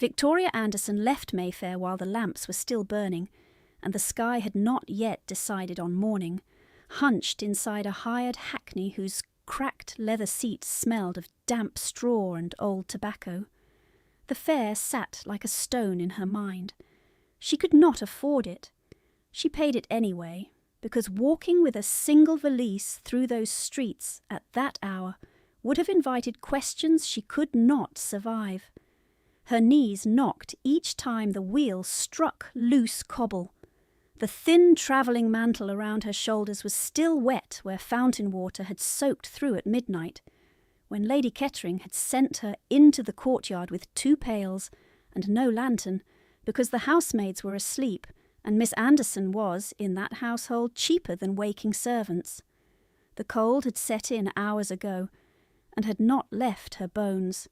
Victoria Anderson left Mayfair while the lamps were still burning, and the sky had not yet decided on morning, hunched inside a hired hackney whose cracked leather seats smelled of damp straw and old tobacco. The fare sat like a stone in her mind. She could not afford it. She paid it anyway, because walking with a single valise through those streets at that hour would have invited questions she could not survive. Her knees knocked each time the wheel struck loose cobble. The thin travelling mantle around her shoulders was still wet where fountain water had soaked through at midnight, when Lady Kettering had sent her into the courtyard with 2 pails and no lantern, because the housemaids were asleep, and Miss Anderson was, in that household, cheaper than waking servants. The cold had set in hours ago, and had not left her bones.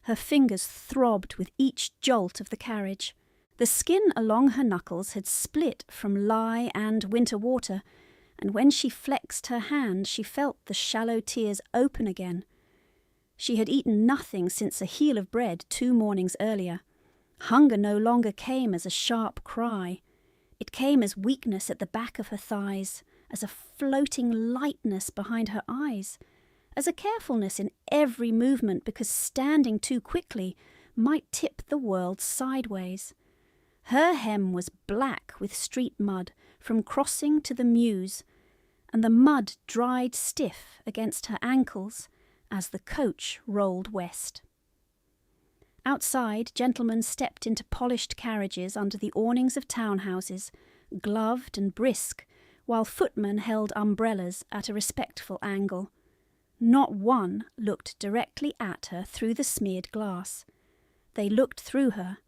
Her fingers throbbed with each jolt of the carriage. The skin along her knuckles had split from lye and winter water, and when she flexed her hand she felt the shallow tears open again. She had eaten nothing since a heel of bread 2 mornings earlier. Hunger no longer came as a sharp cry. It came as weakness at the back of her thighs, as a floating lightness behind her eyes, as a carefulness in every movement because standing too quickly might tip the world sideways. Her hem was black with street mud from crossing to the mews, and the mud dried stiff against her ankles as the coach rolled west. Outside, gentlemen stepped into polished carriages under the awnings of townhouses, gloved and brisk, while footmen held umbrellas at a respectful angle. Not one looked directly at her through the smeared glass. They looked through her.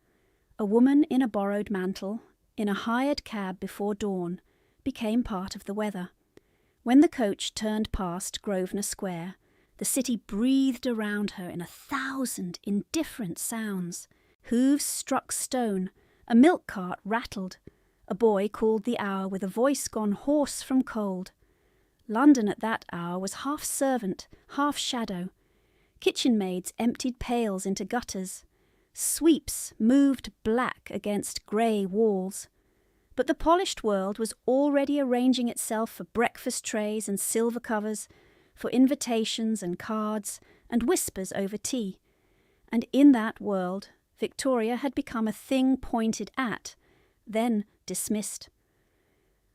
A woman in a borrowed mantle, in a hired cab before dawn, became part of the weather. When the coach turned past Grosvenor Square, the city breathed around her in 1,000 indifferent sounds. Hooves struck stone, a milk cart rattled, a boy called the hour with a voice gone hoarse from cold. London at that hour was half servant, half shadow. Kitchen maids emptied pails into gutters. Sweeps moved black against grey walls. But the polished world was already arranging itself for breakfast trays and silver covers, for invitations and cards and whispers over tea. And in that world, Victoria had become a thing pointed at, then dismissed.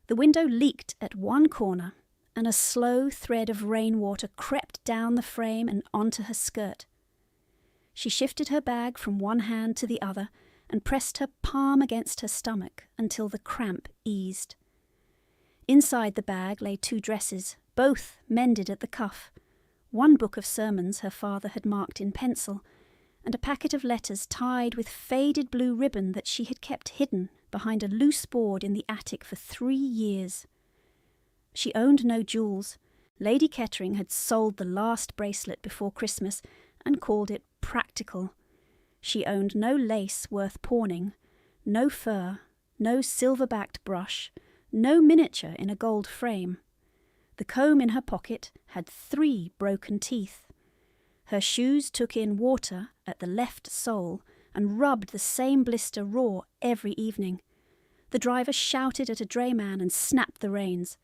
The window leaked at one corner, and a slow thread of rainwater crept down the frame and onto her skirt. She shifted her bag from one hand to the other and pressed her palm against her stomach until the cramp eased. Inside the bag lay 2 dresses, both mended at the cuff, 1 book of sermons her father had marked in pencil, and a packet of letters tied with faded blue ribbon that she had kept hidden behind a loose board in the attic for 3 years. She owned no jewels. Lady Kettering had sold the last bracelet before Christmas and called it practical. She owned no lace worth pawning, no fur, no silver-backed brush, no miniature in a gold frame. The comb in her pocket had 3 broken teeth. Her shoes took in water at the left sole and rubbed the same blister raw every evening. The driver shouted at a drayman and snapped the reins.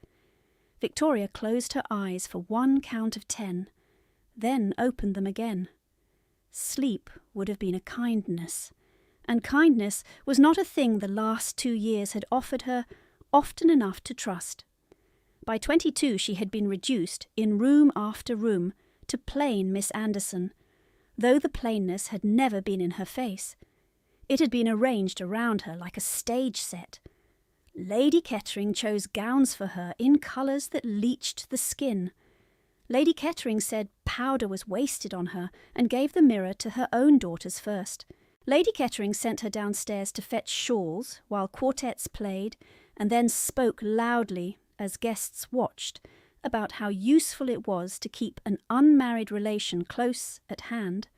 Victoria closed her eyes for 1 count of 10, then opened them again. Sleep would have been a kindness, and kindness was not a thing the last 2 years had offered her often enough to trust. By 22 she had been reduced, in room after room, to plain Miss Anderson, though the plainness had never been in her face. It had been arranged around her like a stage set. Lady Kettering chose gowns for her in colours that leached the skin. Lady Kettering said powder was wasted on her and gave the mirror to her own daughters first. Lady Kettering sent her downstairs to fetch shawls while quartets played, and then spoke loudly, as guests watched, about how useful it was to keep an unmarried relation close at hand.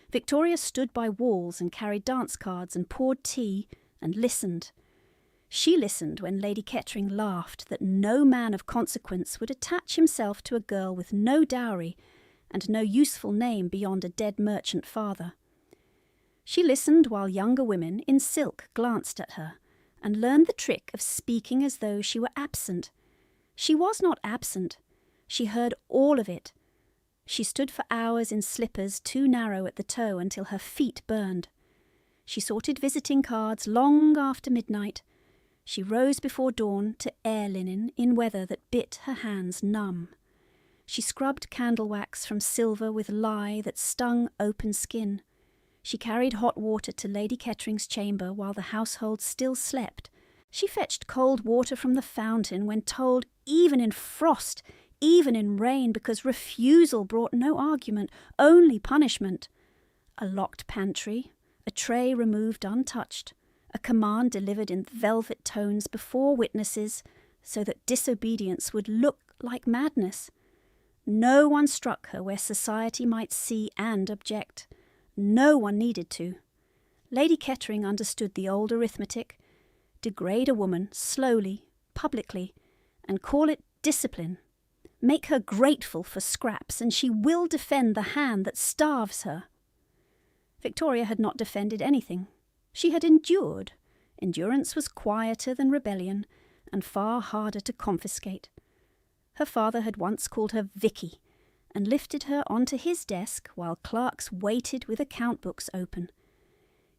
Victoria stood by walls and carried dance cards and poured tea and listened. She listened when Lady Kettering laughed that no man of consequence would attach himself to a girl with no dowry and no useful name beyond a dead merchant father. She listened while younger women in silk glanced at her, and learned the trick of speaking as though she were absent. She was not absent. She heard all of it. She stood for hours in slippers too narrow at the toe until her feet burned. She sorted visiting cards long after midnight. She rose before dawn to air linen in weather that bit her hands numb. She scrubbed candle wax from silver with lye that stung open skin. She carried hot water to Lady Kettering's chamber while the household still slept. She fetched cold water from the fountain when told, even in frost, even in rain, because refusal brought no argument, only punishment. A locked pantry, a tray removed untouched, a command delivered in velvet tones before witnesses, so that disobedience would look like madness. No one struck her where society might see and object. No one needed to. Lady Kettering understood the old arithmetic. Degrade a woman slowly, publicly, and call it discipline. Make her grateful for scraps, and she will defend the hand that starves her. Victoria had not defended anything. She had endured. Endurance was quieter than rebellion, and far harder to confiscate. Her father had once called her Vicky, and lifted her onto his desk while clerks waited with account books open.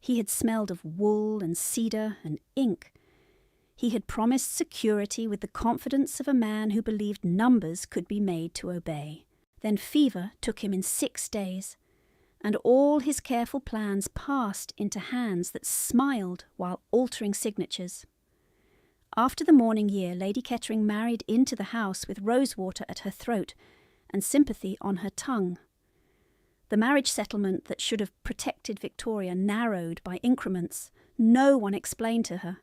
He had smelled of wool and cedar and ink. He had promised security with the confidence of a man who believed numbers could be made to obey. Then fever took him in 6 days, and all his careful plans passed into hands that smiled while altering signatures. After the mourning year, Lady Kettering married into the house with rosewater at her throat and sympathy on her tongue. The marriage settlement that should have protected Victoria narrowed by increments. No one explained to her.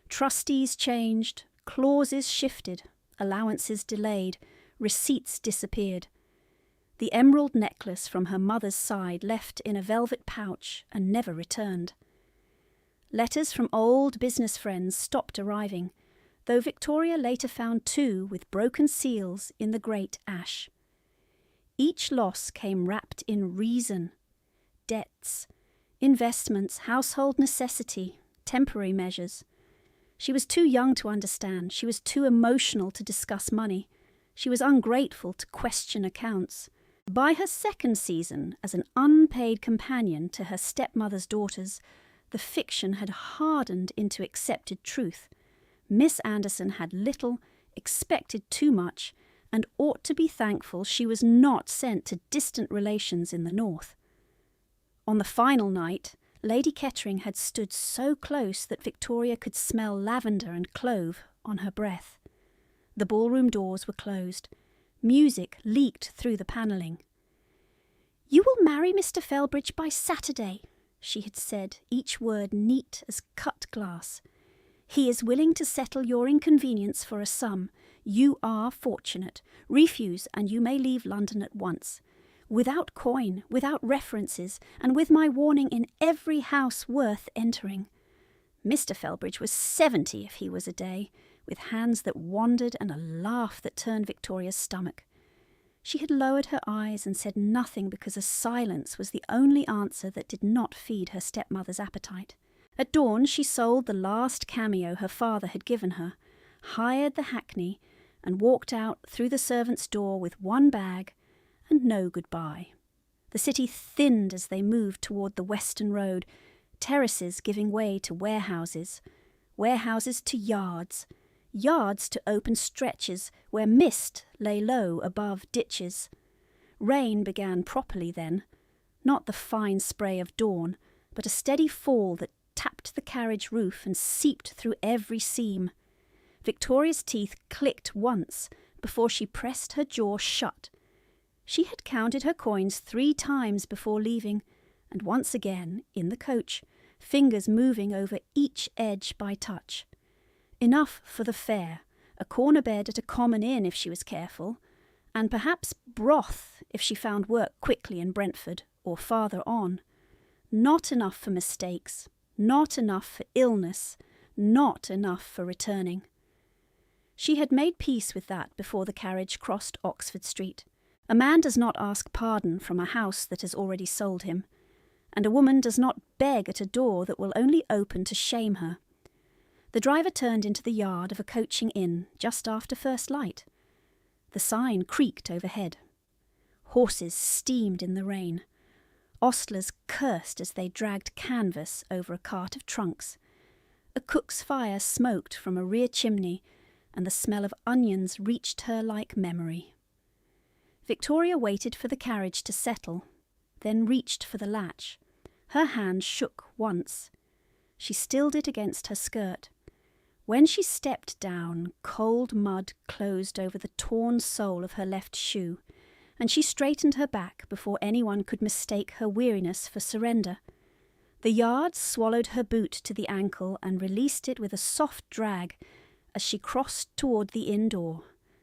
Trustees changed, clauses shifted, allowances delayed, receipts disappeared. The emerald necklace from her mother's side left in a velvet pouch and never returned. Letters from old business friends stopped arriving, though Victoria later found 2 with broken seals in the great ash. Each loss came wrapped in reason, debts, investments, household necessity, temporary measures. She was too young to understand. She was too emotional to discuss money. She was ungrateful to question accounts. By her second season, as an unpaid companion to her stepmother's daughters, the fiction had hardened into accepted truth. Miss Anderson had little, expected too much, and ought to be thankful she was not sent to distant relations in the north. On the final night, Lady Kettering had stood so close that Victoria could smell lavender and clove on her breath. The ballroom doors were closed. Music leaked through the panelling. "You will marry Mr. Felbridge by Saturday," she had said, each word neat as cut glass. "He is willing to settle your inconvenience for a sum. You are fortunate. Refuse, and you may leave London at once. Without coin, without references, and with my warning in every house worth entering." Mr. Felbridge was 70 if he was a day, with hands that wandered and a laugh that turned Victoria's stomach. She had lowered her eyes and said nothing because a silence was the only answer that did not feed her stepmother's appetite. At dawn she sold the last cameo her father had given her, hired the hackney, and walked out through the servants' door with one bag and no goodbye. The city thinned as they moved toward the western road, terraces giving way to warehouses, warehouses to yards, yards to open stretches where mist lay low above ditches. Rain began properly then, not the fine spray of dawn, but a steady fall that tapped the carriage roof and seeped through every seam. Victoria's teeth clicked once before she pressed her jaw shut. She had counted her coins 3 times before leaving, and once again, in the coach, fingers moving over each edge by touch. Enough for the fare, a corner bed at a common inn if she was careful, and perhaps broth if she found work quickly in Brentford or farther on. Not enough for mistakes, not enough for illness, not enough for returning. She had made peace with that before the carriage crossed Oxford Street. A man does not ask pardon from a house that has already sold him, and a woman does not beg at a door that will only open to shame her. The driver turned into the yard of a coaching inn just after first light. The sign creaked overhead. Horses steamed in the rain. Ostlers cursed as they dragged canvas over a cart of trunks. A cook's fire smoked from a rear chimney, and the smell of onions reached her like memory. Victoria waited for the carriage to settle, then reached for the latch. Her hand shook once. She stilled it against her skirt. When she stepped down, cold mud closed over the torn sole of her left shoe, and she straightened her back before anyone could mistake her weariness for surrender. The yard swallowed her boot to the ankle and released it with a soft drag as she crossed toward the inn door,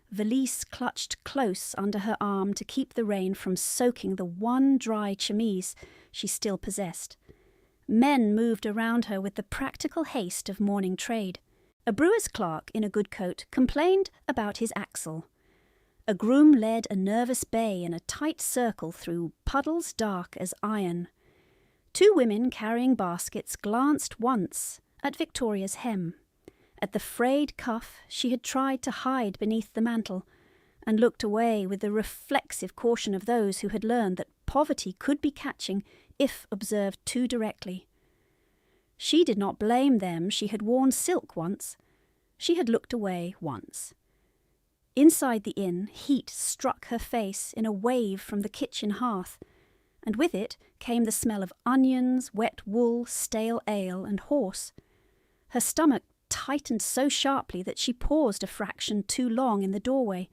valise clutched close under her arm to keep the rain from soaking the one dry chemise she still possessed. Men moved around her with the practical haste of morning trade. A brewer's clerk in a good coat complained about his axle. A groom led a nervous bay in a tight circle through puddles dark as iron. Two women carrying baskets glanced once at Victoria's hem, at the frayed cuff she had tried to hide beneath the mantle, and looked away with the reflexive caution of those who had learned that poverty could be catching if observed too directly. She did not blame them. She had worn silk once. She had looked away once. Inside the inn, heat struck her face in a wave from the kitchen hearth, and with it came the smell of onions, wet wool, stale ale, and horse. Her stomach tightened so sharply that she paused a fraction too long in the doorway.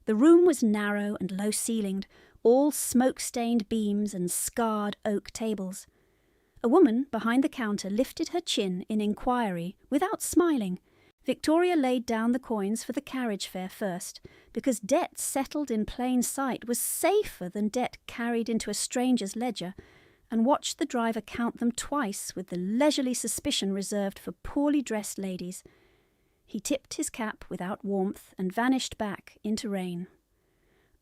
The room was narrow and low-ceilinged, all smoke-stained beams and scarred oak tables. A woman behind the counter lifted her chin in inquiry without smiling. Victoria laid down the coins for the carriage fare first, because debt settled in plain sight was safer than debt carried into a stranger's ledger, and watched the driver count them twice with the leisurely suspicion reserved for poorly dressed ladies. He tipped his cap without warmth and vanished back into rain.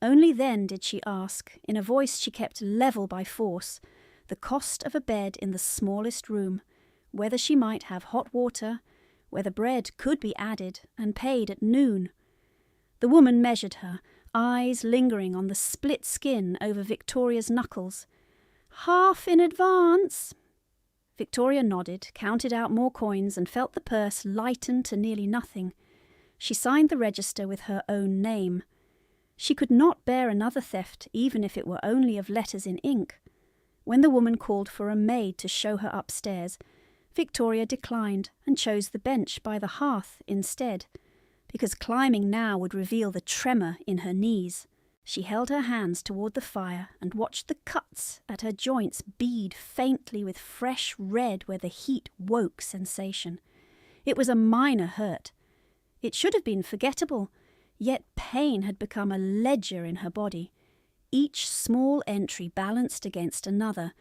Only then did she ask, in a voice she kept level by force, the cost of a bed in the smallest room, whether she might have hot water, whether bread could be added and paid at noon. The woman measured her, eyes lingering on the split skin over Victoria's knuckles. "Half in advance." Victoria nodded, counted out more coins, and felt the purse lighten to nearly nothing. She signed the register with her own name. She could not bear another theft, even if it were only of letters in ink. When the woman called for a maid to show her upstairs, Victoria declined and chose the bench by the hearth instead, because climbing now would reveal the tremor in her knees. She held her hands toward the fire and watched the cuts at her joints bead faintly with fresh red where the heat woke sensation. It was a minor hurt. It should have been forgettable, yet pain had become a ledger in her body. Each small entry balanced against another.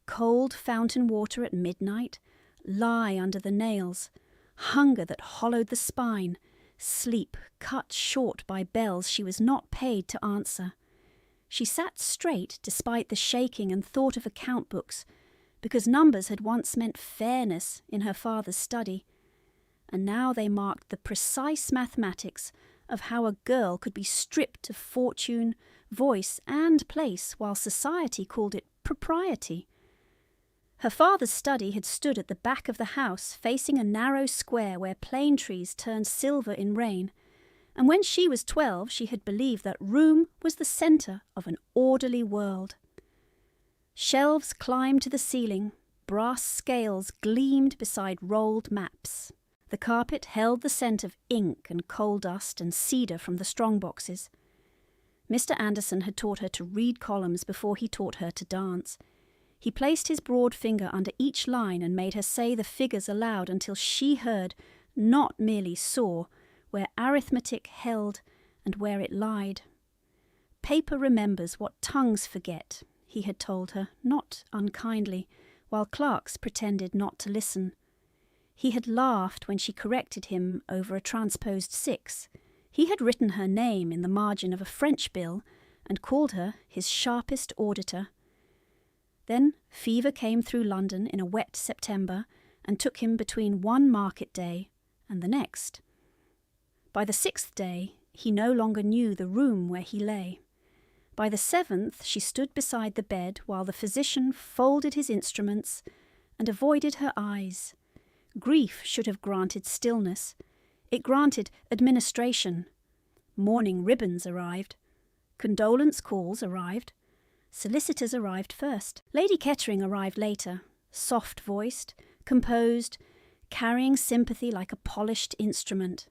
Cold fountain water at midnight, lie under the nails, hunger that hollowed the spine, sleep cut short by bells she was not paid to answer. She sat straight despite the shaking and thought of account books, because numbers had once meant fairness in her father's study, and now they marked the precise mathematics of how a girl could be stripped of fortune, voice, and place while society called it propriety. Her father's study had stood at the back of the house, facing a narrow square where plane trees turned silver in rain, and when she was 12 she had believed that room was the centre of an orderly world. Shelves climbed to the ceiling, brass scales gleamed beside rolled maps. The carpet held the scent of ink and coal dust and cedar from the strong boxes. Mr. Anderson had taught her to read columns before he taught her to dance. He placed his broad finger under each line and made her say the figures aloud until she heard, not merely saw, where arithmetic held and where it lied. Paper remembers what tongues forget, he had told her, not unkindly, while clerks pretended not to listen. He had laughed when she corrected him over a transposed 6. He had written her name in the margin of a French bill and called her his sharpest auditor. Then fever came through London in a wet September and took him between one market day and the next. By the 6th day, he no longer knew the room where he lay. By the 7th, she stood beside the bed while the physician folded his instruments and avoided her eyes. Grief should have granted stillness. It granted administration. Mourning ribbons arrived. Condolence calls arrived. Solicitors arrived first. Lady Kettering arrived later, soft-voiced, composed, carrying sympathy like a polished instrument.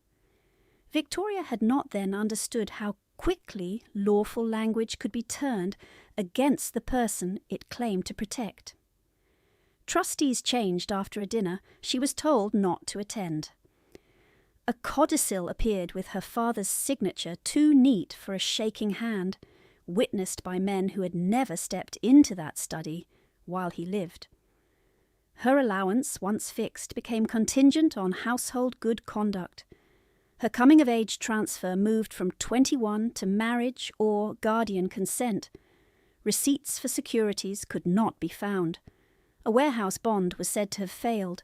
Victoria had not then understood how quickly lawful language could be turned against the person it claimed to protect. Trustees changed after a dinner she was told not to attend. A codicil appeared with her father's signature too neat for a shaking hand, witnessed by men who had never stepped into that study while he lived. Her allowance, once fixed, became contingent on household good conduct. Her coming-of-age transfer moved from 21 to marriage or guardian consent. Receipts for securities could not be found. A warehouse bond was said to have failed.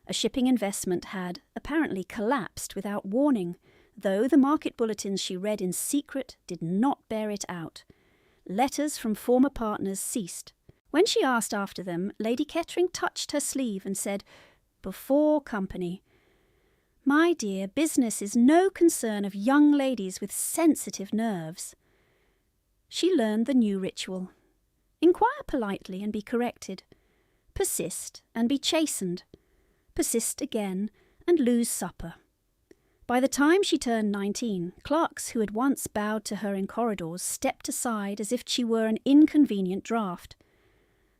A shipping investment had apparently collapsed without warning, though the market bulletins she read in secret did not bear it out. Letters from former partners ceased. When she asked after them, Lady Kettering touched her sleeve and said, before company, "My dear, business is no concern of young ladies with sensitive nerves." She learned the new ritual. Inquire politely and be corrected. Persist and be chastened. Persist again and lose supper. By the time she turned 19, clerks who had once bowed to her in corridors stepped aside as if she were an inconvenient draught.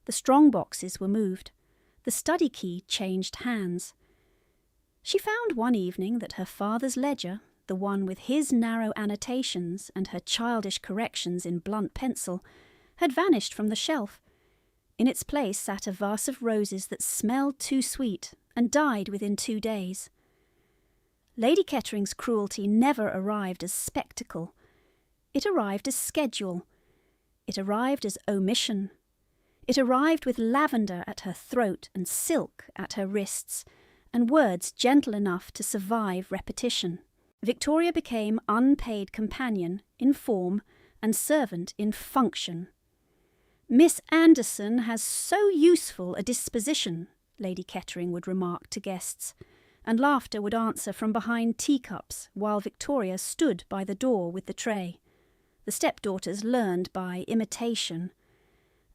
The strong boxes were moved. The study key changed hands. She found one evening that her father's ledger, the one with his narrow annotations and her childish corrections in blunt pencil, had vanished from the shelf. In its place sat a vase of roses that smelled too sweet and died within 2 days. Lady Kettering's cruelty never arrived as spectacle. It arrived as schedule. It arrived as omission. It arrived with lavender at her throat and silk at her wrists, and words gentle enough to survive repetition. Victoria became unpaid companion in form and servant in function. "Miss Anderson has so useful a disposition," Lady Kettering would remark to guests, and laughter would answer from behind teacups while Victoria stood by the door with the tray. The stepdaughters learned by imitation.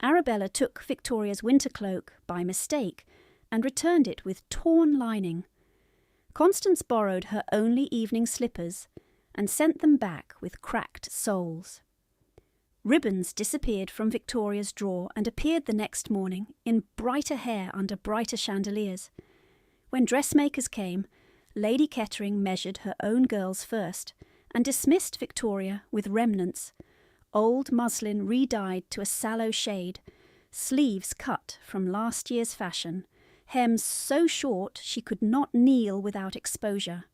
Arabella took Victoria's winter cloak by mistake and returned it with torn lining. Constance borrowed her only evening slippers and sent them back with cracked soles. Ribbons disappeared from Victoria's drawer and appeared the next morning in brighter hair under brighter chandeliers. When dressmakers came, Lady Kettering measured her own girls first and dismissed Victoria with remnants, old muslin re-dyed to a sallow shade, sleeves cut from last year's fashion, hems so short she could not kneel without exposure.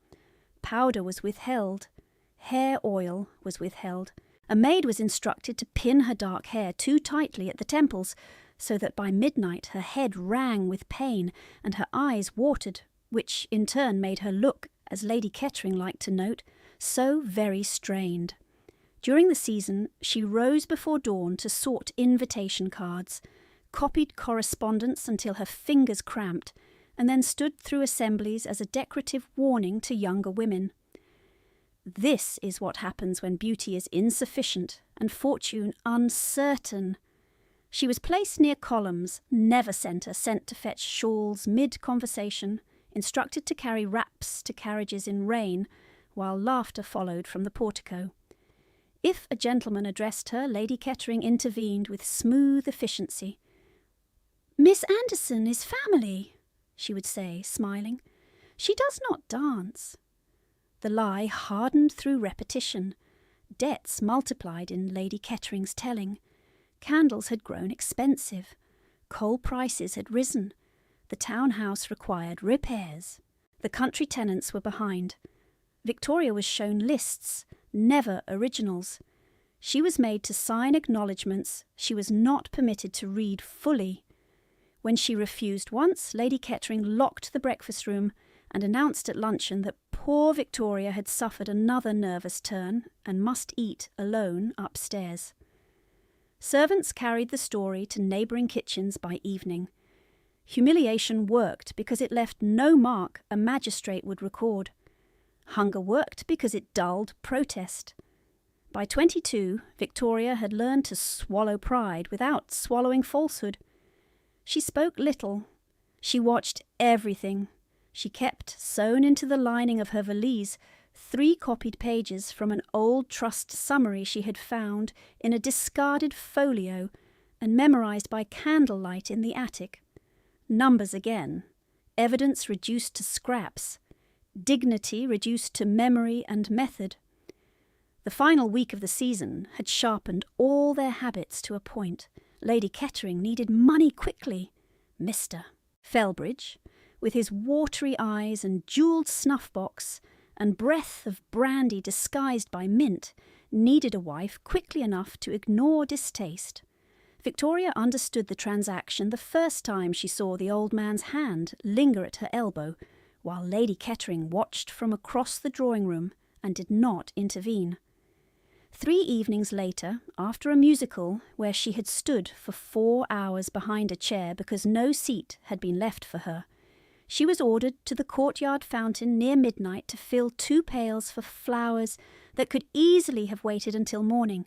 Powder was withheld, hair oil was withheld. A maid was instructed to pin her dark hair too tightly at the temples, so that by midnight her head rang with pain and her eyes watered, which in turn made her look, as Lady Kettering liked to note, so very strained. During the season, she rose before dawn to sort invitation cards, copied correspondence until her fingers cramped, and then stood through assemblies as a decorative warning to younger women. This is what happens when beauty is insufficient and fortune uncertain. She was placed near columns, never sent to fetch shawls mid-conversation, instructed to carry wraps to carriages in rain, while laughter followed from the portico. If a gentleman addressed her, Lady Kettering intervened with smooth efficiency. "Miss Anderson is family," she would say, smiling. "She does not dance." The lie hardened through repetition. Debts multiplied in Lady Kettering's telling. Candles had grown expensive. Coal prices had risen. The townhouse required repairs. The country tenants were behind. Victoria was shown lists, never originals. She was made to sign acknowledgements she was not permitted to read fully. When she refused once, Lady Kettering locked the breakfast room and announced at luncheon that poor Victoria had suffered another nervous turn and must eat alone upstairs. Servants carried the story to neighbouring kitchens by evening. Humiliation worked because it left no mark a magistrate would record. Hunger worked because it dulled protest. By 22, Victoria had learned to swallow pride without swallowing falsehood. She spoke little. She watched everything. She kept, sewn into the lining of her valise, 3 copied pages from an old trust summary she had found in a discarded folio and memorised by candlelight in the attic. Numbers again. Evidence reduced to scraps. Dignity reduced to memory and method. The final week of the season had sharpened all their habits to a point. Lady Kettering needed money quickly. Mr. Felbridge, with his watery eyes and jewelled snuff-box and breath of brandy disguised by mint, needed a wife quickly enough to ignore distaste. Victoria understood the transaction the first time she saw the old man's hand linger at her elbow, while Lady Kettering watched from across the drawing-room and did not intervene. 3 evenings later, after a musical where she had stood for 4 hours behind a chair because no seat had been left for her, she was ordered to the courtyard fountain near midnight to fill 2 pails for flowers that could easily have waited until morning.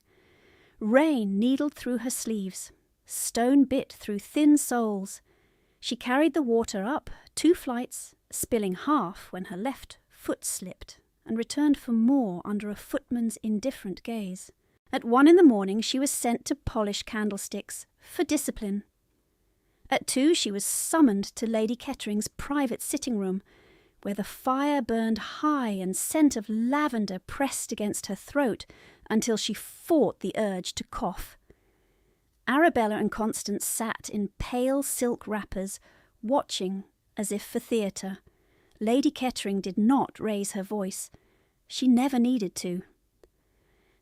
Rain needled through her sleeves. Stone bit through thin soles. She carried the water up 2 flights, spilling half when her left foot slipped, and returned for more under a footman's indifferent gaze. At 1 in the morning she was sent to polish candlesticks, for discipline. At 2 she was summoned to Lady Kettering's private sitting-room, where the fire burned high and scent of lavender pressed against her throat until she fought the urge to cough. Arabella and Constance sat in pale silk wrappers, watching as if for theatre. Lady Kettering did not raise her voice. She never needed to.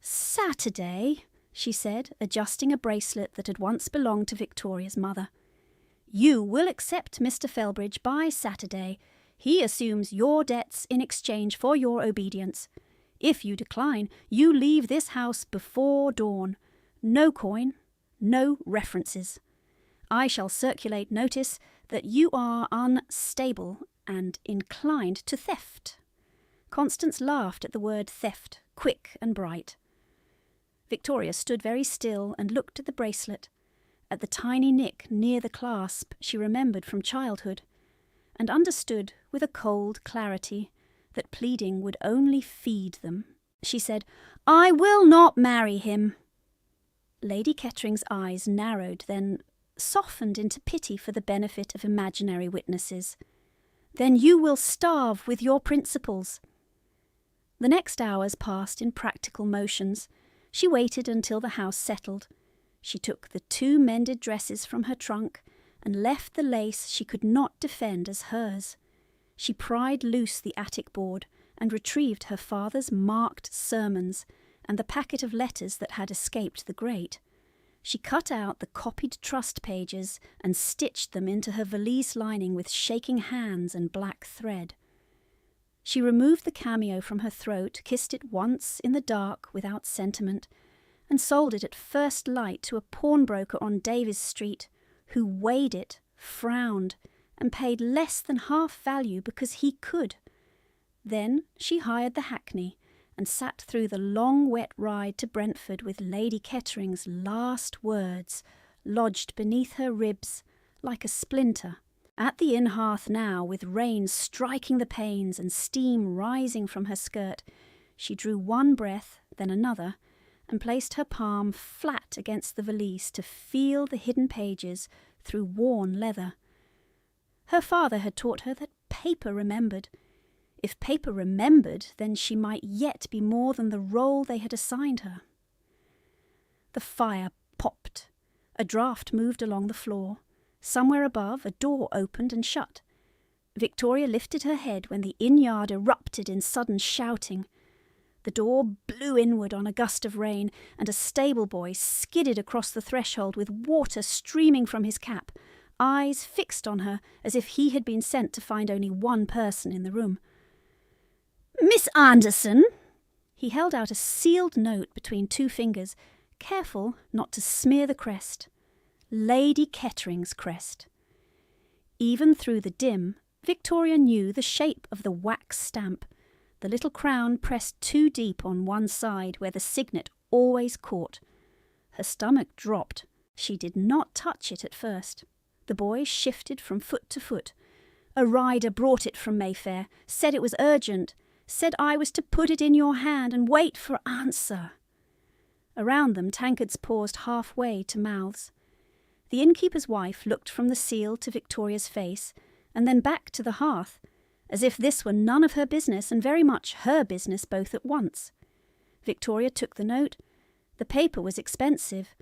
"Saturday," she said, adjusting a bracelet that had once belonged to Victoria's mother. "You will accept Mr. Felbridge by Saturday. He assumes your debts in exchange for your obedience. If you decline, you leave this house before dawn. No coin, no references. I shall circulate notice that you are unstable and inclined to theft." Constance laughed at the word theft, quick and bright. Victoria stood very still and looked at the bracelet, at the tiny nick near the clasp she remembered from childhood, and understood with a cold clarity that pleading would only feed them. She said, "I will not marry him." Lady Kettering's eyes narrowed, then softened into pity for the benefit of imaginary witnesses. "Then you will starve with your principles." The next hours passed in practical motions. She waited until the house settled. She took the 2 mended dresses from her trunk and left the lace she could not defend as hers. She pried loose the attic board and retrieved her father's marked sermons and the packet of letters that had escaped the grate. She cut out the copied trust pages and stitched them into her valise lining with shaking hands and black thread. She removed the cameo from her throat, kissed it once in the dark without sentiment, and sold it at first light to a pawnbroker on Davies Street, who weighed it, frowned, and paid less than half value because he could. Then she hired the hackney and sat through the long wet ride to Brentford with Lady Kettering's last words lodged beneath her ribs like a splinter. At the inn hearth now, with rain striking the panes and steam rising from her skirt, she drew one breath, then another, and placed her palm flat against the valise to feel the hidden pages through worn leather. Her father had taught her that paper remembered. If paper remembered, then she might yet be more than the role they had assigned her. The fire popped. A draught moved along the floor. Somewhere above, a door opened and shut. Victoria lifted her head when the inn-yard erupted in sudden shouting. The door blew inward on a gust of rain, and a stable boy skidded across the threshold with water streaming from his cap, eyes fixed on her as if he had been sent to find only one person in the room. "Miss Anderson!" He held out a sealed note between two fingers, careful not to smear the crest. Lady Kettering's crest. Even through the dim, Victoria knew the shape of the wax stamp, the little crown pressed too deep on one side where the signet always caught. Her stomach dropped. She did not touch it at first. The boy shifted from foot to foot. A rider brought it from Mayfair, said it was urgent, said I was to put it in your hand and wait for answer. Around them, tankards paused halfway to mouths. The innkeeper's wife looked from the seal to Victoria's face, and then back to the hearth, as if this were none of her business and very much her business both at once. Victoria took the note. The paper was expensive,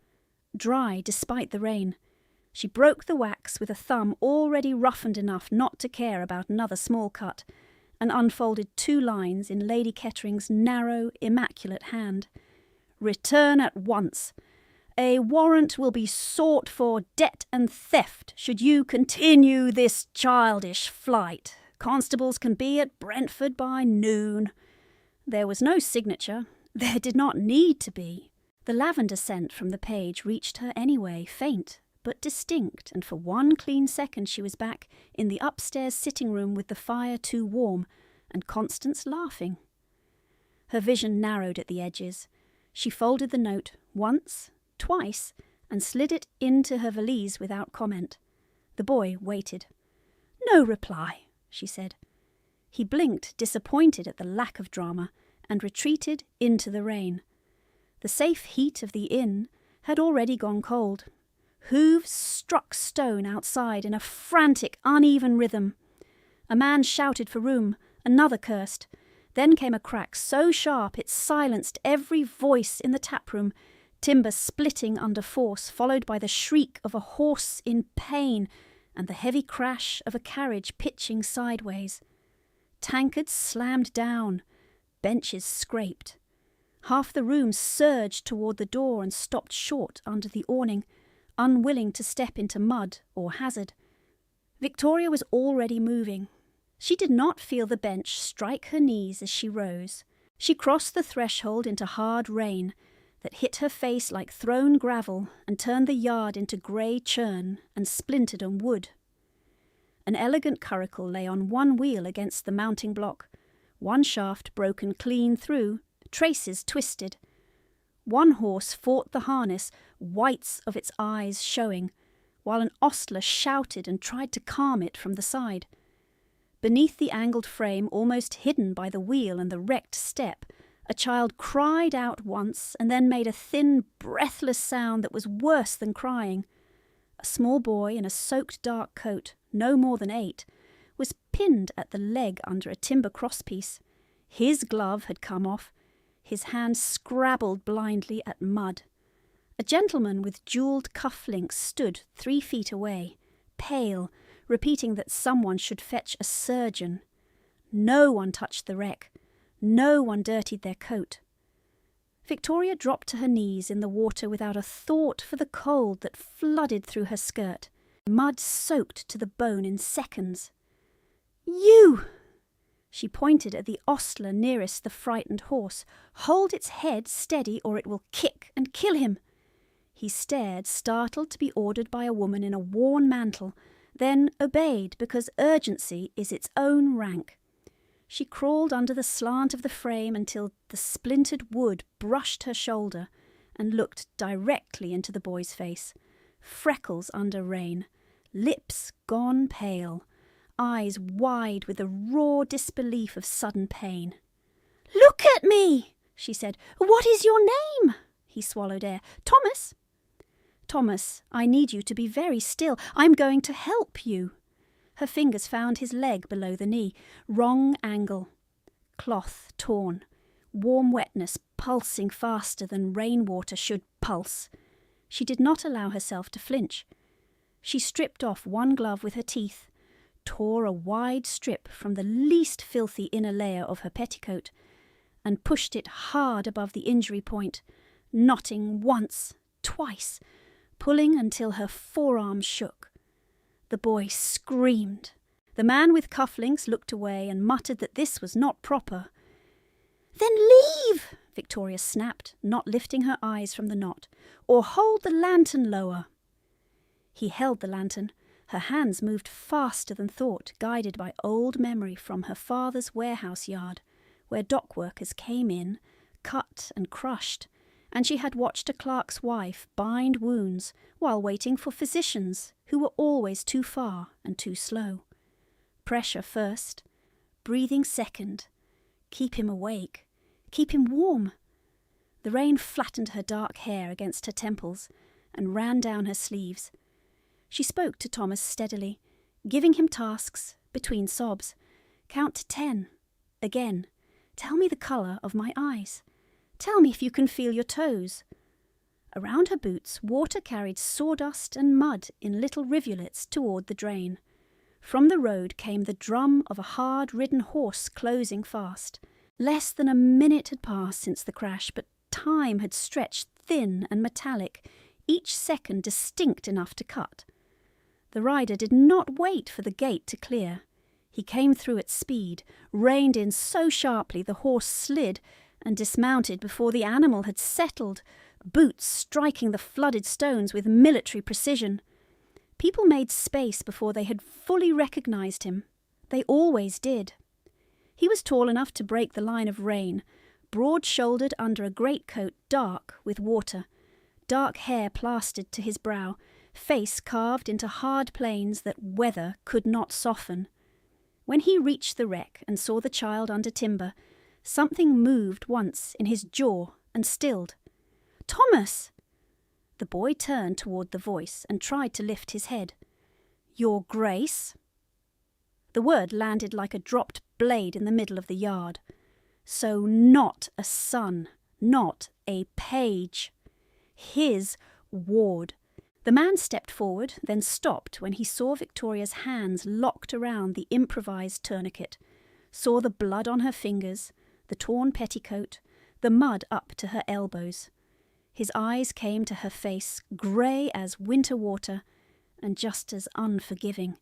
dry despite the rain. She broke the wax with a thumb already roughened enough not to care about another small cut, and unfolded 2 lines in Lady Kettering's narrow, immaculate hand. "Return at once. A warrant will be sought for debt and theft should you continue this childish flight. Constables can be at Brentford by noon." There was no signature. There did not need to be. The lavender scent from the page reached her anyway, faint but distinct, and for one clean second she was back in the upstairs sitting room with the fire too warm, and Constance laughing. Her vision narrowed at the edges. She folded the note once, twice, and slid it into her valise without comment. The boy waited. "No reply," she said. He blinked, disappointed at the lack of drama, and retreated into the rain. The safe heat of the inn had already gone cold. Hooves struck stone outside in a frantic, uneven rhythm. A man shouted for room, another cursed. Then came a crack so sharp it silenced every voice in the taproom, timber splitting under force, followed by the shriek of a horse in pain and the heavy crash of a carriage pitching sideways. Tankards slammed down, benches scraped. Half the room surged toward the door and stopped short under the awning, unwilling to step into mud or hazard. Victoria was already moving. She did not feel the bench strike her knees as she rose. She crossed the threshold into hard rain that hit her face like thrown gravel and turned the yard into grey churn and splintered on wood. An elegant curricle lay on one wheel against the mounting block, one shaft broken clean through, traces twisted. One horse fought the harness, whites of its eyes showing, while an ostler shouted and tried to calm it from the side. Beneath the angled frame, almost hidden by the wheel and the wrecked step, a child cried out once and then made a thin, breathless sound that was worse than crying. A small boy in a soaked dark coat, no more than 8, was pinned at the leg under a timber crosspiece. His glove had come off. His hand scrabbled blindly at mud. A gentleman with jewelled cufflinks stood 3 feet away, pale, repeating that someone should fetch a surgeon. No one touched the wreck. No one dirtied their coat. Victoria dropped to her knees in the water without a thought for the cold that flooded through her skirt. Mud soaked to the bone in seconds. "You!" She pointed at the ostler nearest the frightened horse. "Hold its head steady or it will kick and kill him." He stared, startled to be ordered by a woman in a worn mantle, then obeyed because urgency is its own rank. She crawled under the slant of the frame until the splintered wood brushed her shoulder and looked directly into the boy's face. Freckles under rain, lips gone pale, eyes wide with the raw disbelief of sudden pain. "Look at me," she said. "What is your name?" He swallowed air. "Thomas." "Thomas, I need you to be very still. I'm going to help you." Her fingers found his leg below the knee. Wrong angle. Cloth torn. Warm wetness pulsing faster than rainwater should pulse. She did not allow herself to flinch. She stripped off one glove with her teeth, tore a wide strip from the least filthy inner layer of her petticoat, and pushed it hard above the injury point, knotting once, twice, pulling until her forearm shook. The boy screamed. The man with cufflinks looked away and muttered that this was not proper. "Then leave!" Victoria snapped, not lifting her eyes from the knot. "Or hold the lantern lower." He held the lantern. Her hands moved faster than thought, guided by old memory from her father's warehouse yard, where dock workers came in, cut and crushed, and she had watched a clerk's wife bind wounds while waiting for physicians who were always too far and too slow. Pressure first, breathing second, keep him awake, keep him warm. The rain flattened her dark hair against her temples and ran down her sleeves. She spoke to Thomas steadily, giving him tasks between sobs. "Count to 10. Again. Tell me the colour of my eyes. Tell me if you can feel your toes." Around her boots, water carried sawdust and mud in little rivulets toward the drain. From the road came the drum of a hard-ridden horse closing fast. Less than a minute had passed since the crash, but time had stretched thin and metallic, each second distinct enough to cut. The rider did not wait for the gate to clear. He came through at speed, reined in so sharply the horse slid, and dismounted before the animal had settled, boots striking the flooded stones with military precision. People made space before they had fully recognized him. They always did. He was tall enough to break the line of rain, broad-shouldered under a greatcoat dark with water, dark hair plastered to his brow, face carved into hard planes that weather could not soften. When he reached the wreck and saw the child under timber, something moved once in his jaw and stilled. "Thomas!" The boy turned toward the voice and tried to lift his head. "Your Grace?" The word landed like a dropped blade in the middle of the yard. So not a son, not a page. His ward. The man stepped forward, then stopped when he saw Victoria's hands locked around the improvised tourniquet, saw the blood on her fingers, the torn petticoat, the mud up to her elbows. His eyes came to her face, grey as winter water, and just as unforgiving.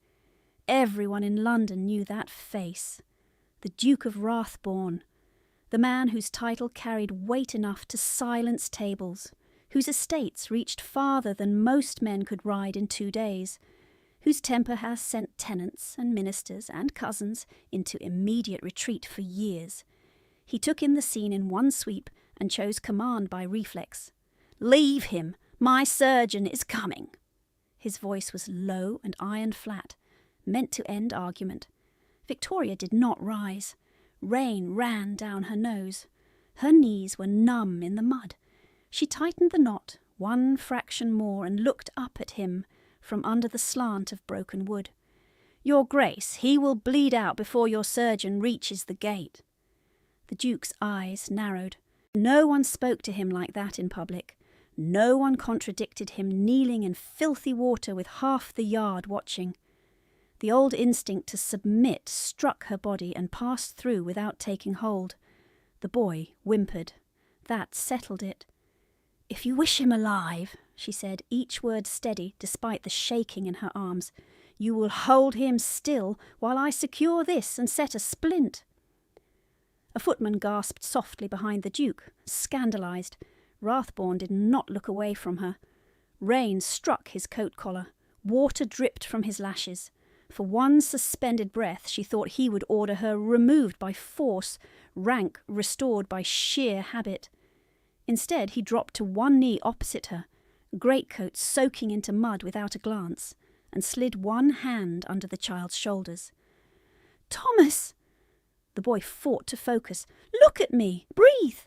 Everyone in London knew that face. The Duke of Rathbourne, the man whose title carried weight enough to silence tables, whose estates reached farther than most men could ride in 2 days, whose temper has sent tenants and ministers and cousins into immediate retreat for years. He took in the scene in one sweep and chose command by reflex. "Leave him! My surgeon is coming!" His voice was low and iron-flat, meant to end argument. Victoria did not rise. Rain ran down her nose. Her knees were numb in the mud. She tightened the knot one fraction more and looked up at him from under the slant of broken wood. "Your Grace, he will bleed out before your surgeon reaches the gate." The Duke's eyes narrowed. No one spoke to him like that in public. No one contradicted him kneeling in filthy water with half the yard watching. The old instinct to submit struck her body and passed through without taking hold. The boy whimpered. That settled it. "If you wish him alive," she said, each word steady despite the shaking in her arms, "you will hold him still while I secure this and set a splint." A footman gasped softly behind the Duke, scandalised. Rathbourne did not look away from her. Rain struck his coat collar. Water dripped from his lashes. For one suspended breath she thought he would order her removed by force, rank restored by sheer habit. Instead he dropped to one knee opposite her, greatcoat soaking into mud without a glance, and slid one hand under the child's shoulders. "Thomas!" The boy fought to focus. "Look at me! Breathe!"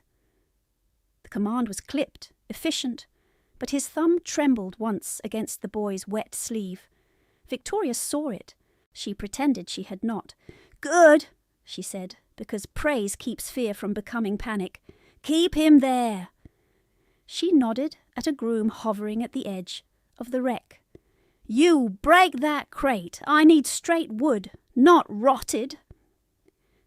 The command was clipped, efficient, but his thumb trembled once against the boy's wet sleeve. Victoria saw it. She pretended she had not. "Good," she said, because praise keeps fear from becoming panic. "Keep him there." She nodded at a groom hovering at the edge of the wreck. "You break that crate. I need straight wood, not rotted."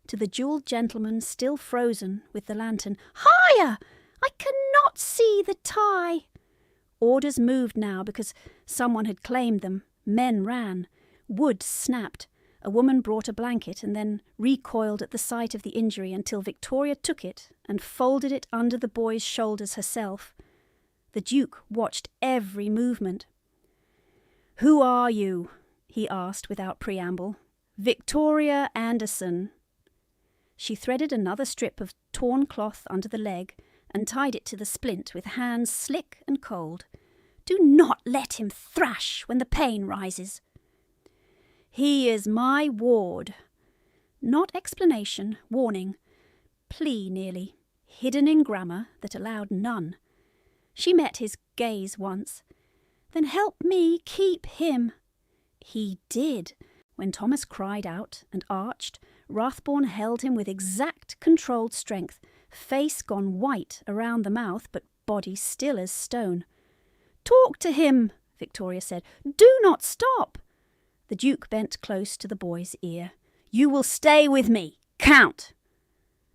to the jewelled gentleman still frozen with the lantern. "Higher! I cannot see the tie." Orders moved now because someone had claimed them. Men ran. Wood snapped. A woman brought a blanket and then recoiled at the sight of the injury until Victoria took it and folded it under the boy's shoulders herself. The Duke watched every movement. "Who are you?" he asked without preamble. "Victoria Anderson." She threaded another strip of torn cloth under the leg and tied it to the splint with hands slick and cold. "Do not let him thrash when the pain rises." "He is my ward." Not explanation, warning, plea nearly, hidden in grammar that allowed none. She met his gaze once. "Then help me keep him." He did. When Thomas cried out and arched, Rathborne held him with exact controlled strength, face gone white around the mouth, but body still as stone. "Talk to him," Victoria said. "Do not stop." The Duke bent close to the boy's ear. "You will stay with me. Count."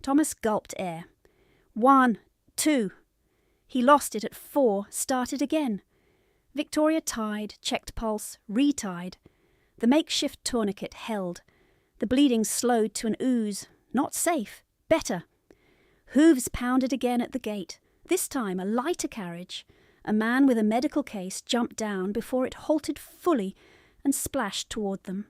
Thomas gulped air. 1, 2. He lost it at 4, started again. Victoria tied, checked pulse, retied. The makeshift tourniquet held. The bleeding slowed to an ooze. Not safe. Better. Hooves pounded again at the gate. This time a lighter carriage. A man with a medical case jumped down before it halted fully and splashed toward them.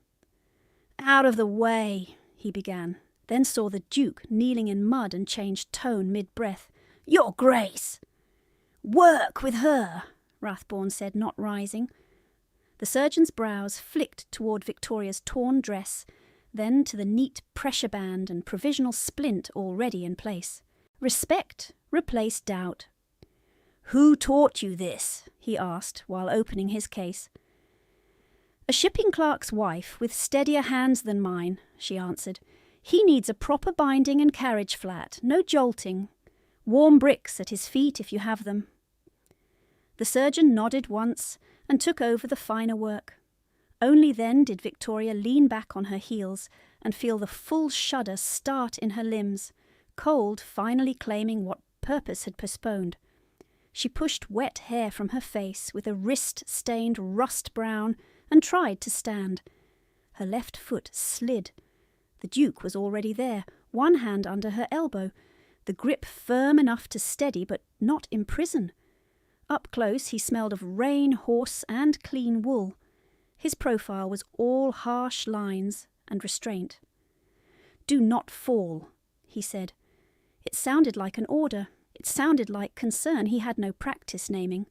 "Out of the way," he began, then saw the Duke kneeling in mud and changed tone mid-breath. "Your Grace!" "Work with her," Rathborne said, not rising. The surgeon's brows flicked toward Victoria's torn dress, then to the neat pressure band and provisional splint already in place. Respect replaced doubt. "Who taught you this?" he asked while opening his case. "A shipping clerk's wife with steadier hands than mine," she answered. "He needs a proper binding and carriage flat, no jolting. Warm bricks at his feet if you have them." The surgeon nodded once and took over the finer work. Only then did Victoria lean back on her heels and feel the full shudder start in her limbs, cold finally claiming what purpose had postponed. She pushed wet hair from her face with a wrist-stained rust brown and tried to stand. Her left foot slid. The Duke was already there, one hand under her elbow, the grip firm enough to steady but not imprison. Up close he smelled of rain, horse, and clean wool. His profile was all harsh lines and restraint. "Do not fall," he said. It sounded like an order. It sounded like concern he had no practice naming.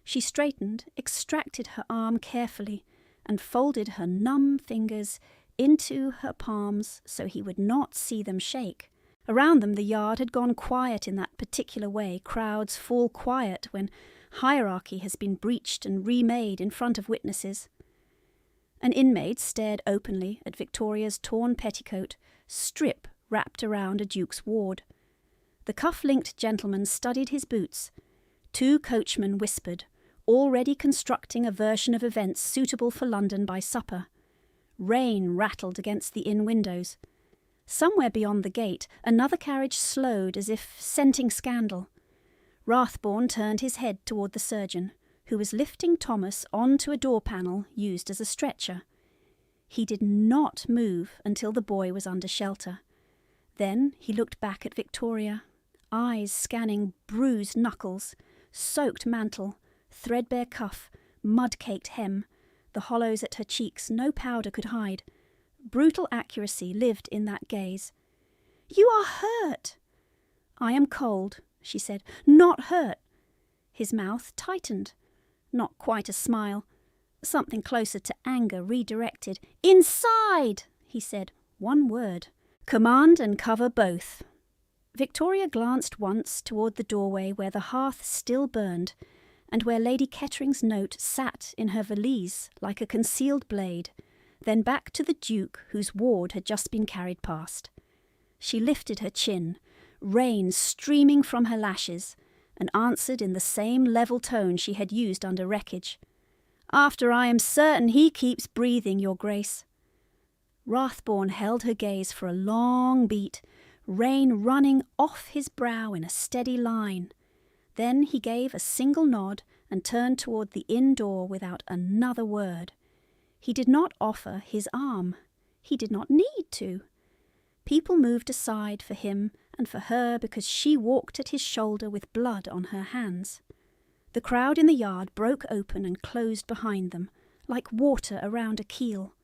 She straightened, extracted her arm carefully, and folded her numb fingers into her palms so he would not see them shake. Around them the yard had gone quiet in that particular way crowds fall quiet when hierarchy has been breached and remade in front of witnesses. An inmate stared openly at Victoria's torn petticoat, strip wrapped around a duke's ward. The cuff-linked gentleman studied his boots. 2 coachmen whispered, already constructing a version of events suitable for London by supper. Rain rattled against the inn windows. Somewhere beyond the gate, another carriage slowed as if scenting scandal. Rathborne turned his head toward the surgeon, who was lifting Thomas onto a door panel used as a stretcher. He did not move until the boy was under shelter. Then he looked back at Victoria, eyes scanning bruised knuckles, soaked mantle, threadbare cuff, mud-caked hem, the hollows at her cheeks no powder could hide. Brutal accuracy lived in that gaze. "You are hurt." "I am cold," she said. "Not hurt." His mouth tightened. Not quite a smile. Something closer to anger redirected. "Inside," he said. One word. "Command and cover both." Victoria glanced once toward the doorway where the hearth still burned, and where Lady Kettering's note sat in her valise like a concealed blade, then back to the Duke whose ward had just been carried past. She lifted her chin, rain streaming from her lashes, and answered in the same level tone she had used under wreckage. "After I am certain he keeps breathing, Your Grace." Rathborn held her gaze for a long beat, rain running off his brow in a steady line. Then he gave a single nod and turned toward the inn door without another word. He did not offer his arm. He did not need to. People moved aside for him and for her because she walked at his shoulder with blood on her hands. The crowd in the yard broke open and closed behind them, like water around a keel.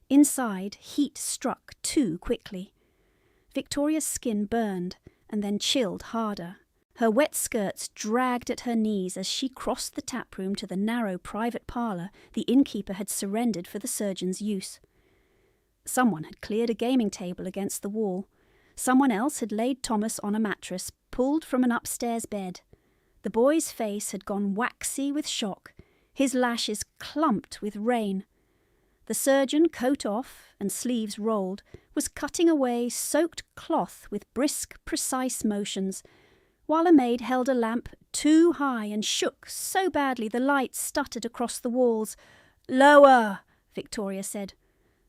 Inside, heat struck too quickly. Victoria's skin burned and then chilled harder. Her wet skirts dragged at her knees as she crossed the taproom to the narrow private parlour the innkeeper had surrendered for the surgeon's use. Someone had cleared a gaming table against the wall. Someone else had laid Thomas on a mattress pulled from an upstairs bed. The boy's face had gone waxy with shock, his lashes clumped with rain. The surgeon, coat off and sleeves rolled, was cutting away soaked cloth with brisk, precise motions, while a maid held a lamp too high and shook so badly the light stuttered across the walls. "Lower," Victoria said.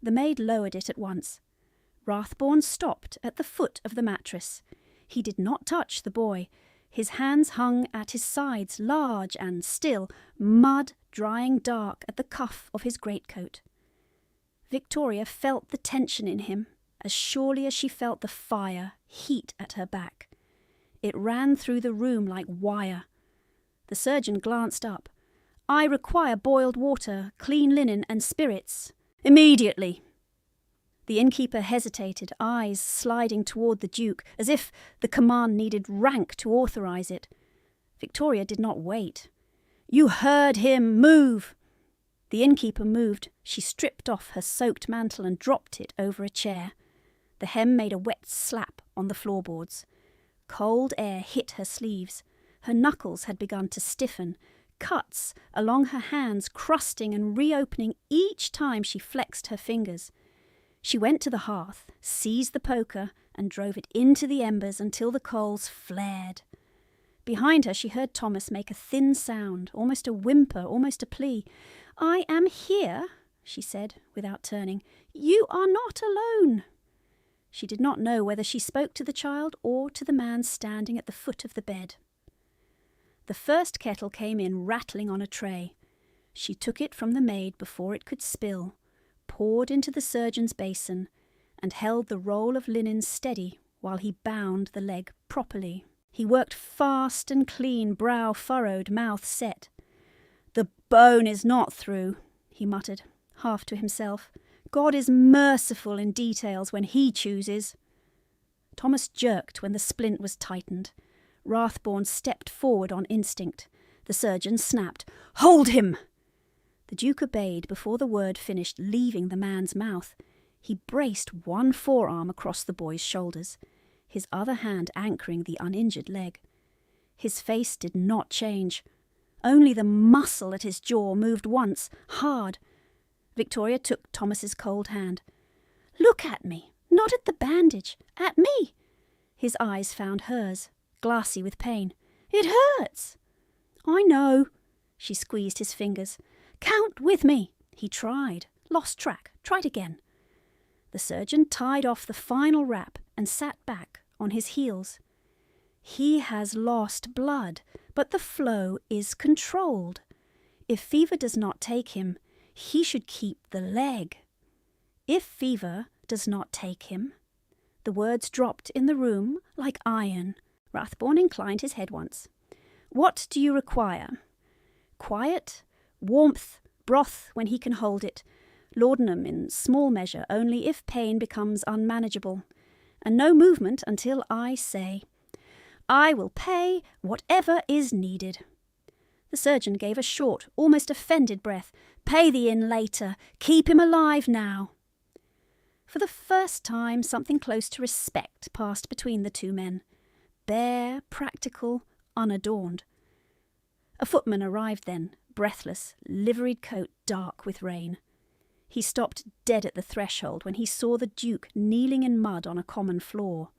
The maid lowered it at once. Rathborn stopped at the foot of the mattress. He did not touch the boy. His hands hung at his sides, large and still, mud drying dark at the cuff of his greatcoat. Victoria felt the tension in him, as surely as she felt the fire, heat at her back. It ran through the room like wire. The surgeon glanced up. "I require boiled water, clean linen and spirits. Immediately." The innkeeper hesitated, eyes sliding toward the Duke, as if the command needed rank to authorize it. Victoria did not wait. "You heard him. Move!" The innkeeper moved. She stripped off her soaked mantle and dropped it over a chair. The hem made a wet slap on the floorboards. Cold air hit her sleeves. Her knuckles had begun to stiffen, cuts along her hands crusting and reopening each time she flexed her fingers. She went to the hearth, seized the poker, and drove it into the embers until the coals flared. Behind her she heard Thomas make a thin sound, almost a whimper, almost a plea. "I am here," she said, without turning. "You are not alone." She did not know whether she spoke to the child or to the man standing at the foot of the bed. The first kettle came in rattling on a tray. She took it from the maid before it could spill, poured into the surgeon's basin, and held the roll of linen steady while he bound the leg properly. He worked fast and clean, brow furrowed, mouth set. "The bone is not through," he muttered, half to himself. "God is merciful in details when he chooses." Thomas jerked when the splint was tightened. Rathborn stepped forward on instinct. The surgeon snapped, "Hold him!" The Duke obeyed before the word finished leaving the man's mouth. He braced one forearm across the boy's shoulders, his other hand anchoring the uninjured leg. His face did not change. Only the muscle at his jaw moved once, hard. Victoria took Thomas's cold hand. "Look at me, not at the bandage, at me." His eyes found hers, glassy with pain. "It hurts." "I know." She squeezed his fingers. "Count with me." He tried, lost track, tried again. The surgeon tied off the final wrap and sat back on his heels. "He has lost blood, but the flow is controlled. If fever does not take him, he should keep the leg. If fever does not take him..." The words dropped in the room like iron. Rathborn inclined his head once. "What do you require?" "Quiet, warmth, broth when he can hold it, laudanum in small measure only if pain becomes unmanageable, and no movement until I say. I will pay whatever is needed." The surgeon gave a short, almost offended breath. "Pay the inn later. Keep him alive now." For the first time, something close to respect passed between the two men. Bare, practical, unadorned. A footman arrived then, breathless, liveried coat dark with rain. He stopped dead at the threshold when he saw the Duke kneeling in mud on a common floor.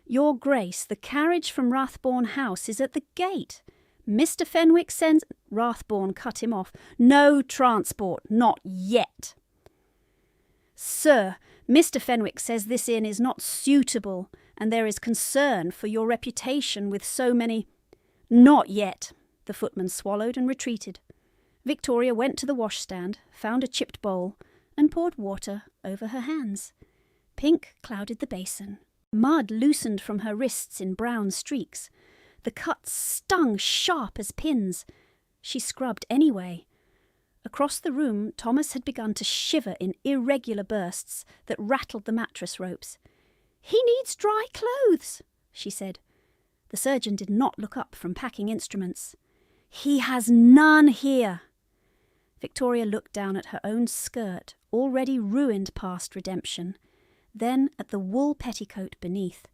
"Your Grace, the carriage from Rathborn House is at the gate. Mr. Fenwick sends..." Rathborn cut him off. "No transport, not yet." "Sir, Mr. Fenwick says this inn is not suitable, and there is concern for your reputation with so many—" "Not yet." The footman swallowed and retreated. Victoria went to the washstand, found a chipped bowl, and poured water over her hands. Pink clouded the basin. Mud loosened from her wrists in brown streaks. The cuts stung sharp as pins. She scrubbed anyway. Across the room, Thomas had begun to shiver in irregular bursts that rattled the mattress ropes. "He needs dry clothes," she said. The surgeon did not look up from packing instruments. "He has none here." Victoria looked down at her own skirt, already ruined past redemption, then at the wool petticoat beneath.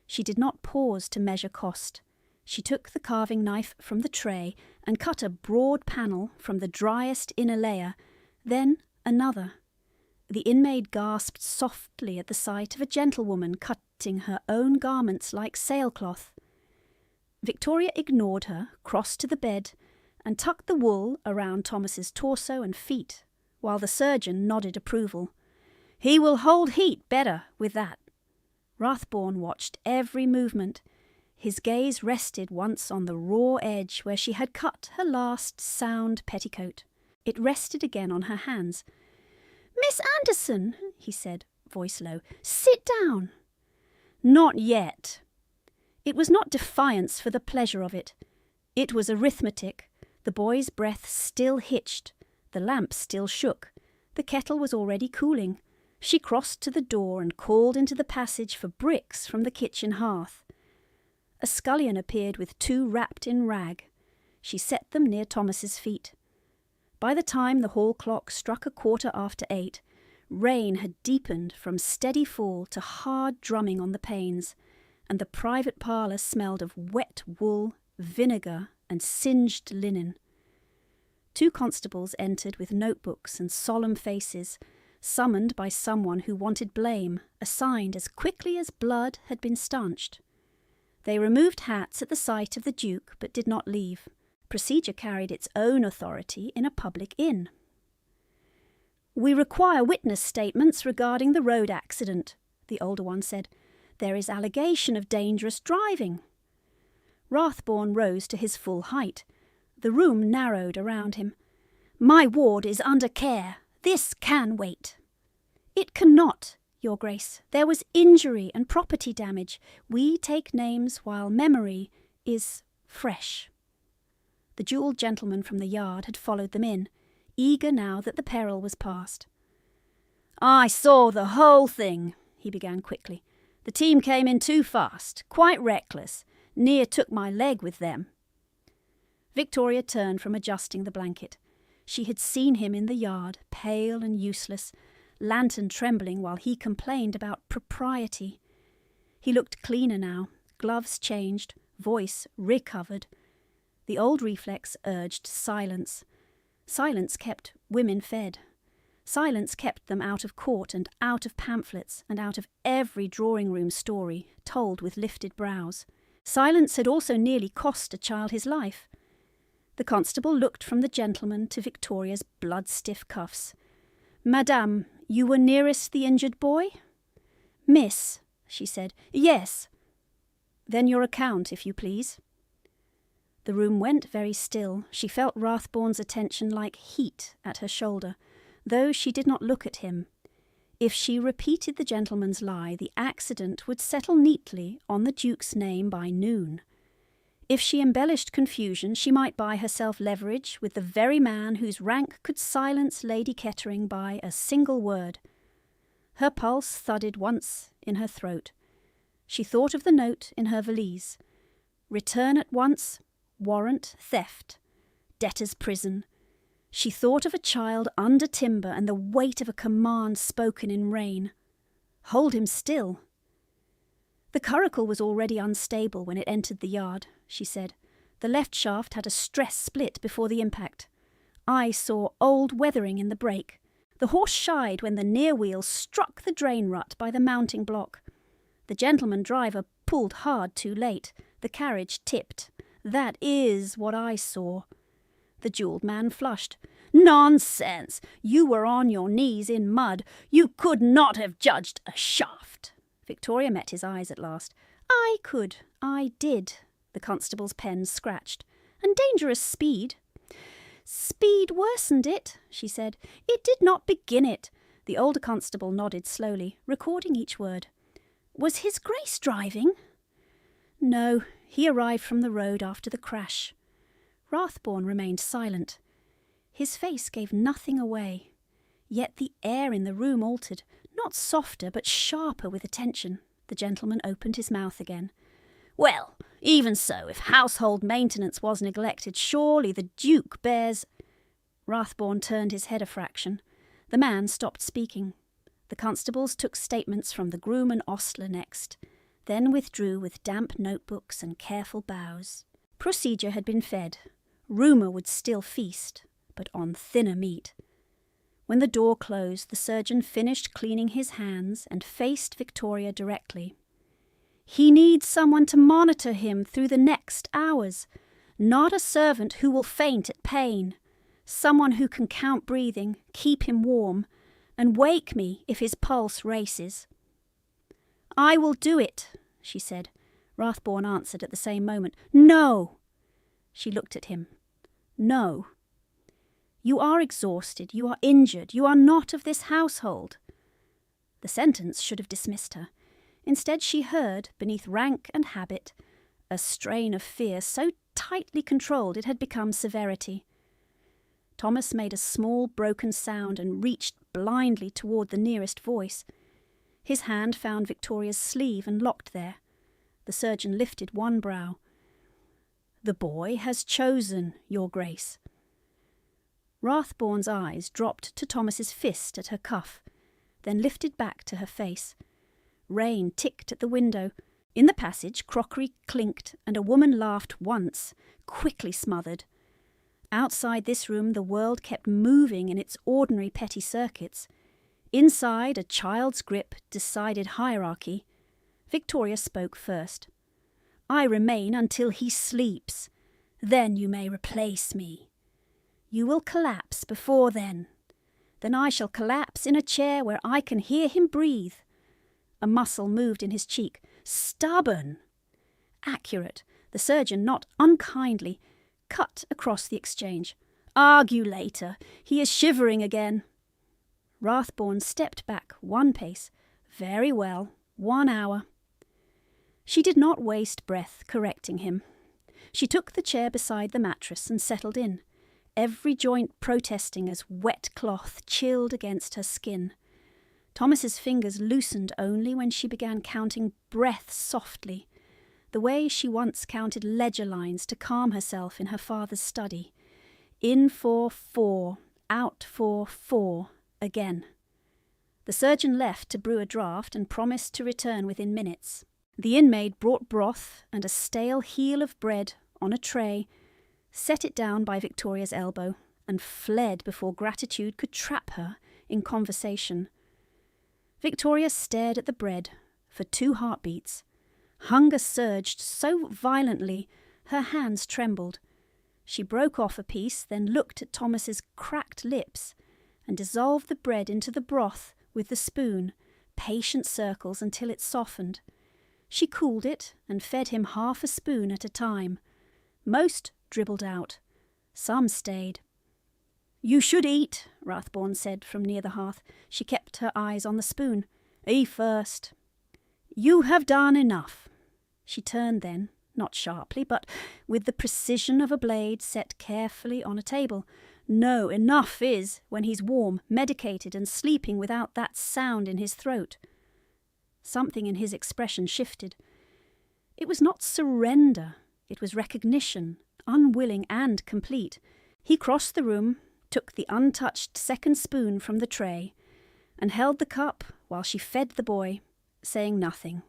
She did not pause to measure cost. She took the carving knife from the tray and cut a broad panel from the driest inner layer, then another. The inmaid gasped softly at the sight of a gentlewoman cutting her own garments like sailcloth. Victoria ignored her, crossed to the bed, and tucked the wool around Thomas's torso and feet, while the surgeon nodded approval. "He will hold heat better with that." Rathborne watched every movement. His gaze rested once on the raw edge where she had cut her last sound petticoat. It rested again on her hands. "Miss Anderson," he said, voice low, "sit down." "Not yet." It was not defiance for the pleasure of it. It was arithmetic. The boy's breath still hitched. The lamp still shook. The kettle was already cooling. She crossed to the door and called into the passage for bricks from the kitchen hearth. A scullion appeared with 2 wrapped in rag. She set them near Thomas's feet. By the time the hall clock struck 8:15, rain had deepened from steady fall to hard drumming on the panes, and the private parlour smelled of wet wool, vinegar, and singed linen. 2 constables entered with notebooks and solemn faces, summoned by someone who wanted blame, assigned as quickly as blood had been stanched. They removed hats at the sight of the Duke, but did not leave. Procedure carried its own authority in a public inn. "We require witness statements regarding the road accident," the older one said. "There is allegation of dangerous driving." Rathborne rose to his full height. The room narrowed around him. "My ward is under care. This can wait." "It cannot, Your Grace. There was injury and property damage. We take names while memory is fresh." The jewelled gentleman from the yard had followed them in, eager now that the peril was past. "I saw the whole thing," he began quickly. "The team came in too fast, quite reckless. Near took my leg with them." Victoria turned from adjusting the blanket. She had seen him in the yard, pale and useless, lantern trembling while he complained about propriety. He looked cleaner now, gloves changed, voice recovered. The old reflex urged silence. Silence kept women fed. Silence kept them out of court and out of pamphlets and out of every drawing-room story told with lifted brows. Silence had also nearly cost a child his life. The constable looked from the gentleman to Victoria's blood-stiff cuffs. "Madame, you were nearest the injured boy?" "Miss," she said. "Yes." "Then your account, if you please." The room went very still. She felt Rathborne's attention like heat at her shoulder, though she did not look at him. If she repeated the gentleman's lie, the accident would settle neatly on the Duke's name by noon. If she embellished confusion, she might buy herself leverage with the very man whose rank could silence Lady Kettering by a single word. Her pulse thudded once in her throat. She thought of the note in her valise. Return at once, warrant theft, debtor's prison. She thought of a child under timber and the weight of a command spoken in rain. Hold him still. The curricle was already unstable when it entered the yard, she said. The left shaft had a stress split before the impact. I saw old weathering in the brake. The horse shied when the near wheel struck the drain rut by the mounting block. The gentleman driver pulled hard too late. The carriage tipped. That is what I saw. The jewelled man flushed. "Nonsense! You were on your knees in mud. You could not have judged a shaft." Victoria met his eyes at last. "I could. I did." The constable's pen scratched. "And dangerous speed." "Speed worsened it," she said. "It did not begin it." The older constable nodded slowly, recording each word. "Was His Grace driving?" "No, he arrived from the road after the crash." Rathborne remained silent. His face gave nothing away. Yet the air in the room altered, not softer but sharper with attention. The gentleman opened his mouth again. "Well, even so, if household maintenance was neglected, surely the Duke bears—" Rathborne turned his head a fraction. The man stopped speaking. The constables took statements from the groom and ostler next, then withdrew with damp notebooks and careful bows. Procedure had been fed. Rumour would still feast, but on thinner meat. When the door closed, the surgeon finished cleaning his hands and faced Victoria directly. "He needs someone to monitor him through the next hours, not a servant who will faint at pain. Someone who can count breathing, keep him warm, and wake me if his pulse races." "I will do it," she said. Rathborne answered at the same moment. "No!" She looked at him. "No. You are exhausted, you are injured, you are not of this household." The sentence should have dismissed her. Instead she heard, beneath rank and habit, a strain of fear so tightly controlled it had become severity. Thomas made a small broken sound and reached blindly toward the nearest voice. His hand found Victoria's sleeve and locked there. The surgeon lifted one brow. "The boy has chosen, Your Grace." Rathborne's eyes dropped to Thomas's fist at her cuff, then lifted back to her face. Rain ticked at the window. In the passage, crockery clinked, and a woman laughed once, quickly smothered. Outside this room, the world kept moving in its ordinary petty circuits. Inside, a child's grip decided hierarchy. Victoria spoke first. "I remain until he sleeps. Then you may replace me. You will collapse before then. Then I shall collapse in a chair where I can hear him breathe." A muscle moved in his cheek. "Stubborn!" Accurate. The surgeon, not unkindly, cut across the exchange. "Argue later. He is shivering again." Rathborne stepped back one pace. "Very well. 1 hour." She did not waste breath correcting him. She took the chair beside the mattress and settled in, every joint protesting as wet cloth chilled against her skin. Thomas's fingers loosened only when she began counting breaths softly, the way she once counted ledger lines to calm herself in her father's study. In for 4, out for 4, again. The surgeon left to brew a draught and promised to return within minutes. The inmaid brought broth and a stale heel of bread on a tray, set it down by Victoria's elbow, and fled before gratitude could trap her in conversation. Victoria stared at the bread for 2 heartbeats. Hunger surged so violently her hands trembled. She broke off a piece, then looked at Thomas's cracked lips and dissolved the bread into the broth with the spoon, patient circles until it softened. She cooled it and fed him half a spoon at a time. Most dribbled out. Some stayed. "You should eat," Rathborne said from near the hearth. She kept her eyes on the spoon. "Eat first." "You have done enough." She turned then, not sharply, but with the precision of a blade set carefully on a table. "No, enough is when he's warm, medicated, and sleeping without that sound in his throat." Something in his expression shifted. It was not surrender, it was recognition, unwilling and complete. He crossed the room, took the untouched second spoon from the tray, and held the cup while she fed the boy, saying nothing.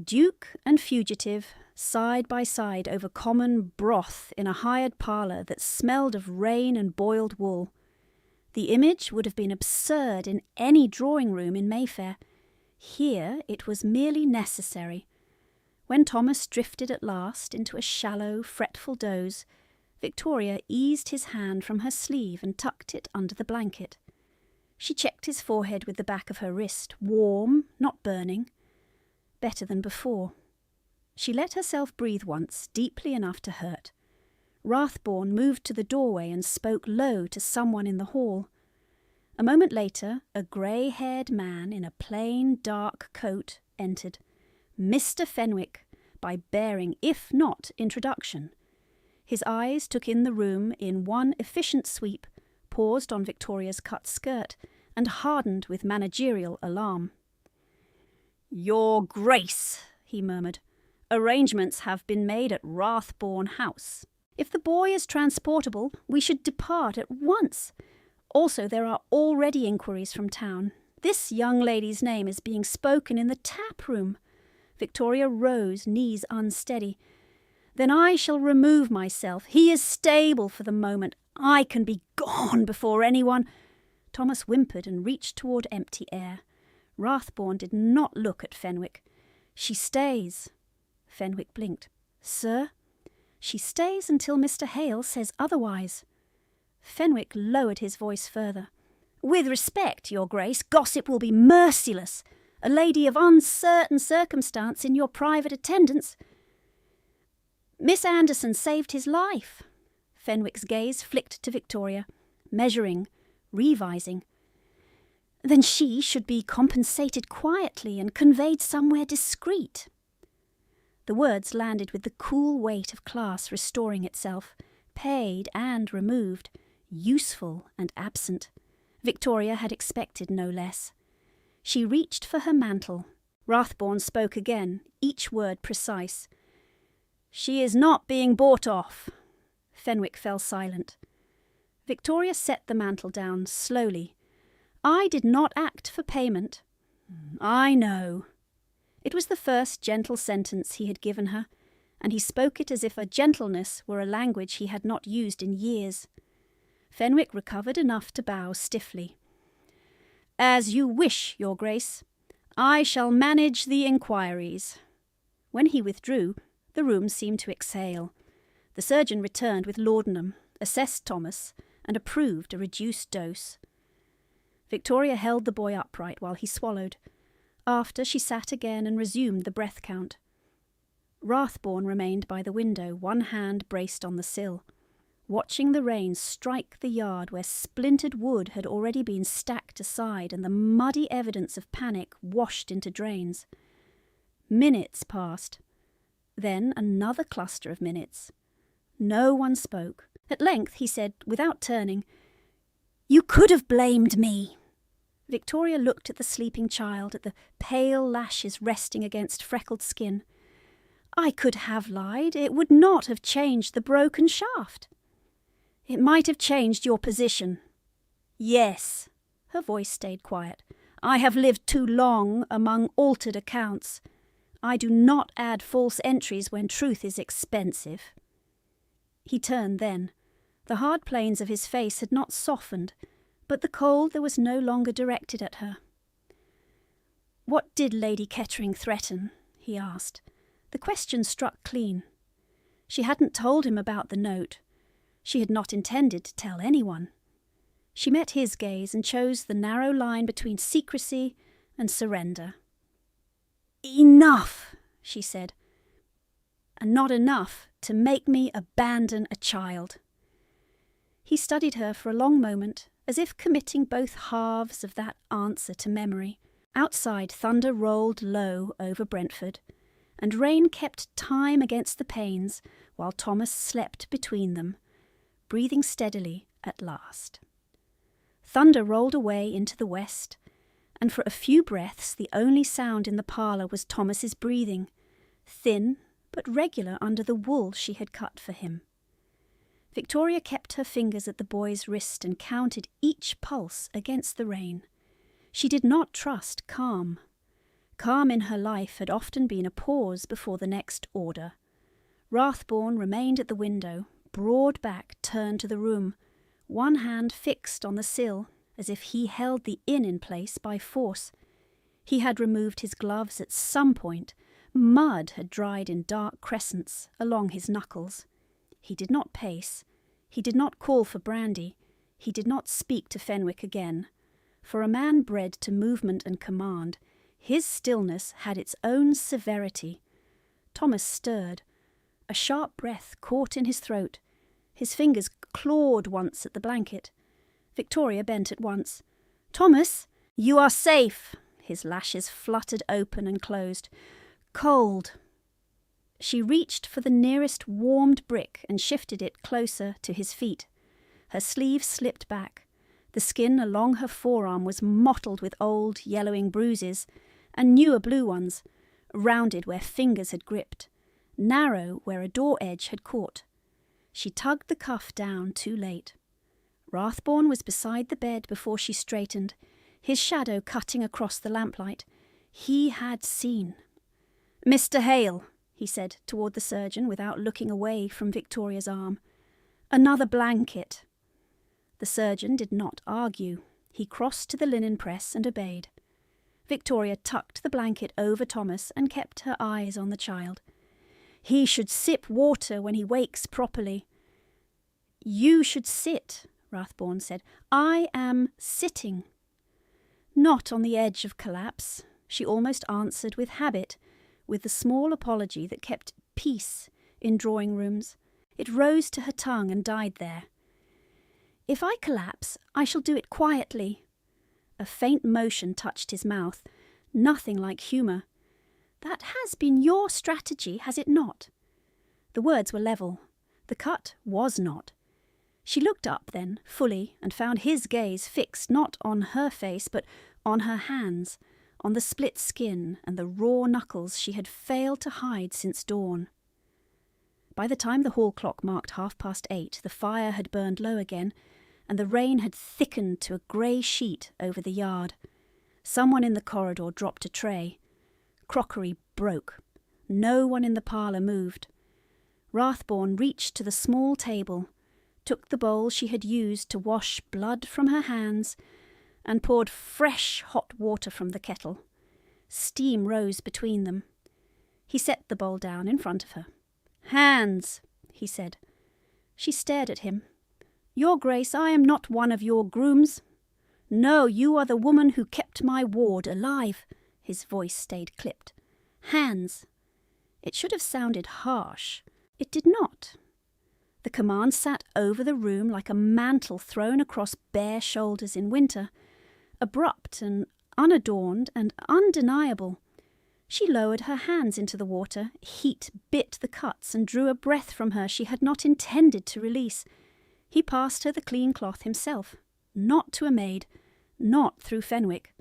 Duke and fugitive, side by side over common broth in a hired parlour that smelled of rain and boiled wool. The image would have been absurd in any drawing-room in Mayfair. Here it was merely necessary. When Thomas drifted at last into a shallow, fretful doze, Victoria eased his hand from her sleeve and tucked it under the blanket. She checked his forehead with the back of her wrist, warm, not burning. Better than before. She let herself breathe once, deeply enough to hurt. Rathborn moved to the doorway and spoke low to someone in the hall. A moment later, a grey-haired man in a plain, dark coat entered. Mr. Fenwick, by bearing, if not introduction. His eyes took in the room in one efficient sweep, paused on Victoria's cut skirt, and hardened with managerial alarm. "Your Grace," he murmured, "arrangements have been made at Rathborn House. If the boy is transportable, we should depart at once. Also, there are already inquiries from town. This young lady's name is being spoken in the tap-room." Victoria rose, knees unsteady. "Then I shall remove myself. He is stable for the moment. I can be gone before anyone—" Thomas whimpered and reached toward empty air. Rathborn did not look at Fenwick. "She stays." Fenwick blinked. "Sir?" "She stays until Mr. Hale says otherwise." Fenwick lowered his voice further. "With respect, Your Grace, gossip will be merciless. A lady of uncertain circumstance in your private attendance—" "Miss Anderson saved his life." Fenwick's gaze flicked to Victoria, measuring, revising. "Then she should be compensated quietly and conveyed somewhere discreet." The words landed with the cool weight of class restoring itself, paid and removed, useful and absent. Victoria had expected no less. She reached for her mantle. Rathborn spoke again, each word precise. "She is not being bought off." Fenwick fell silent. Victoria set the mantle down slowly. "I did not act for payment." "I know." It was the first gentle sentence he had given her, and he spoke it as if a gentleness were a language he had not used in years. Fenwick recovered enough to bow stiffly. "As you wish, Your Grace. I shall manage the inquiries." When he withdrew, the room seemed to exhale. The surgeon returned with laudanum, assessed Thomas, and approved a reduced dose. Victoria held the boy upright while he swallowed. After, she sat again and resumed the breath count. Rathborn remained by the window, one hand braced on the sill, watching the rain strike the yard where splintered wood had already been stacked aside and the muddy evidence of panic washed into drains. Minutes passed. Then another cluster of minutes. No one spoke. At length he said, without turning, "You could have blamed me." Victoria looked at the sleeping child, at the pale lashes resting against freckled skin. "I could have lied. It would not have changed the broken shaft." "It might have changed your position." "Yes." Her voice stayed quiet. "I have lived too long among altered accounts. I do not add false entries when truth is expensive." He turned then. The hard planes of his face had not softened, but the cold there was no longer directed at her. "What did Lady Kettering threaten?" he asked. The question struck clean. She hadn't told him about the note. She had not intended to tell anyone. She met his gaze and chose the narrow line between secrecy and surrender. "Enough," she said. "And not enough to make me abandon a child." He studied her for a long moment, as if committing both halves of that answer to memory. Outside, thunder rolled low over Brentford, and rain kept time against the panes while Thomas slept between them, breathing steadily at last. Thunder rolled away into the west, and for a few breaths the only sound in the parlour was Thomas's breathing, thin but regular under the wool she had cut for him. Victoria kept her fingers at the boy's wrist and counted each pulse against the rain. She did not trust calm. Calm in her life had often been a pause before the next order. Rathborn remained at the window, broad back turned to the room, one hand fixed on the sill, as if he held the inn in place by force. He had removed his gloves at some point. Mud had dried in dark crescents along his knuckles. He did not pace. He did not call for brandy. He did not speak to Fenwick again. For a man bred to movement and command, his stillness had its own severity. Thomas stirred. A sharp breath caught in his throat. His fingers clawed once at the blanket. Victoria bent at once. "Thomas, you are safe!" His lashes fluttered open and closed. "Cold." She reached for the nearest warmed brick and shifted it closer to his feet. Her sleeve slipped back. The skin along her forearm was mottled with old, yellowing bruises, and newer blue ones, rounded where fingers had gripped, narrow where a door edge had caught. She tugged the cuff down too late. Rathborne was beside the bed before she straightened, his shadow cutting across the lamplight. He had seen. "Mr. Hale," he said toward the surgeon without looking away from Victoria's arm. "Another blanket." The surgeon did not argue. He crossed to the linen press and obeyed. Victoria tucked the blanket over Thomas and kept her eyes on the child. "He should sip water when he wakes properly." "You should sit," Rathborne said. "I am sitting." "Not on the edge of collapse," she almost answered with habit, with the small apology that kept peace in drawing rooms. It rose to her tongue and died there. "If I collapse, I shall do it quietly." A faint motion touched his mouth. Nothing like humour. "That has been your strategy, has it not?" The words were level. The cut was not. She looked up then, fully, and found his gaze fixed not on her face, but on her hands, on the split skin and the raw knuckles she had failed to hide since dawn. By the time the hall clock marked 8:30, the fire had burned low again, and the rain had thickened to a grey sheet over the yard. Someone in the corridor dropped a tray. Crockery broke. No one in the parlour moved. Rathborne reached to the small table, took the bowl she had used to wash blood from her hands, and poured fresh hot water from the kettle. Steam rose between them. He set the bowl down in front of her. "Hands," he said. She stared at him. "Your Grace, I am not one of your grooms." "No, you are the woman who kept my ward alive." His voice stayed clipped. "Hands." It should have sounded harsh. It did not. The command sat over the room like a mantle thrown across bare shoulders in winter, abrupt and unadorned and undeniable. She lowered her hands into the water. Heat bit the cuts and drew a breath from her she had not intended to release. He passed her the clean cloth himself, not to a maid, not through Fenwick,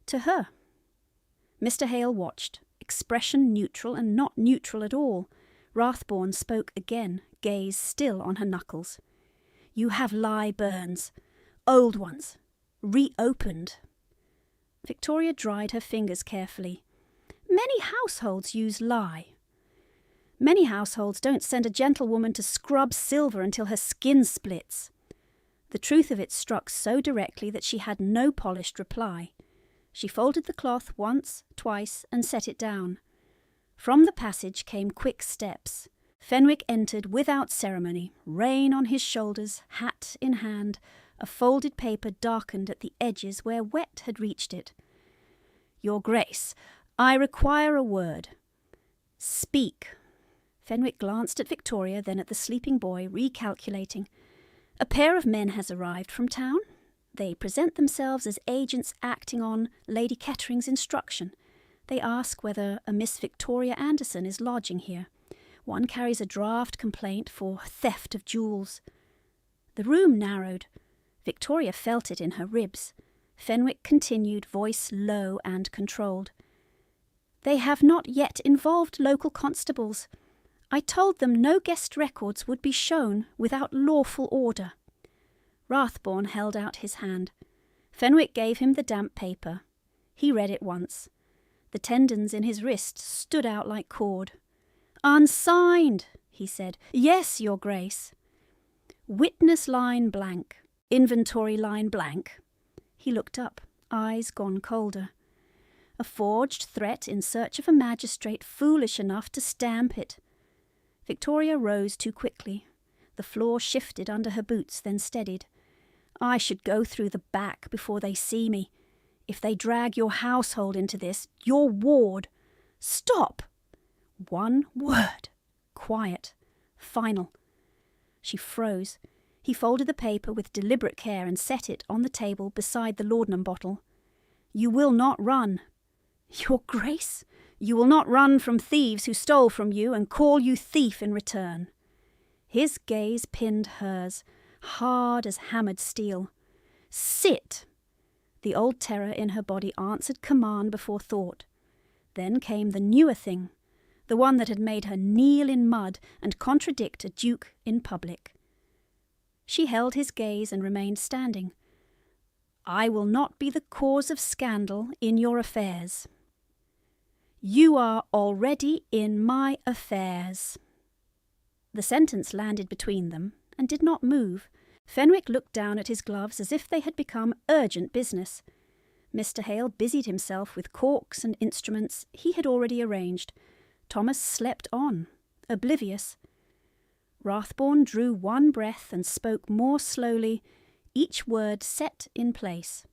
to her. Mr. Hale watched, expression neutral and not neutral at all. Rathborne spoke again, gaze still on her knuckles. "You have lye burns, old ones, reopened." Victoria dried her fingers carefully. "Many households use lye." "Many households don't send a gentlewoman to scrub silver until her skin splits." The truth of it struck so directly that she had no polished reply. She folded the cloth once, twice, and set it down. From the passage came quick steps. Fenwick entered without ceremony, rein on his shoulders, hat in hand, a folded paper darkened at the edges where wet had reached it. "Your Grace, I require a word." "Speak." Fenwick glanced at Victoria, then at the sleeping boy, recalculating. "A pair of men has arrived from town. They present themselves as agents acting on Lady Kettering's instruction. They ask whether a Miss Victoria Anderson is lodging here. One carries a draft complaint for theft of jewels." The room narrowed. Victoria felt it in her ribs. Fenwick continued, voice low and controlled. "They have not yet involved local constables. I told them no guest records would be shown without lawful order." Rathborne held out his hand. Fenwick gave him the damp paper. He read it once. The tendons in his wrist stood out like cord. "Unsigned," he said. "Yes, Your Grace." "Witness line blank. Inventory line blank." He looked up, eyes gone colder. A forged threat in search of a magistrate foolish enough to stamp it. Victoria rose too quickly. The floor shifted under her boots, then steadied. I should go through the back before they see me. If they drag your household into this, your ward. Stop! One word. Quiet. Final. She froze. He folded the paper with deliberate care and set it on the table beside the laudanum bottle. You will not run. Your Grace, you will not run from thieves who stole from you and call you thief in return. His gaze pinned hers, hard as hammered steel. Sit! The old terror in her body answered command before thought. Then came the newer thing, the one that had made her kneel in mud and contradict a duke in public. She held his gaze and remained standing. I will not be the cause of scandal in your affairs. You are already in my affairs. The sentence landed between them and did not move. Fenwick looked down at his gloves as if they had become urgent business. Mr. Hale busied himself with corks and instruments he had already arranged. Thomas slept on, oblivious. Rathborne drew one breath and spoke more slowly, each word set in place.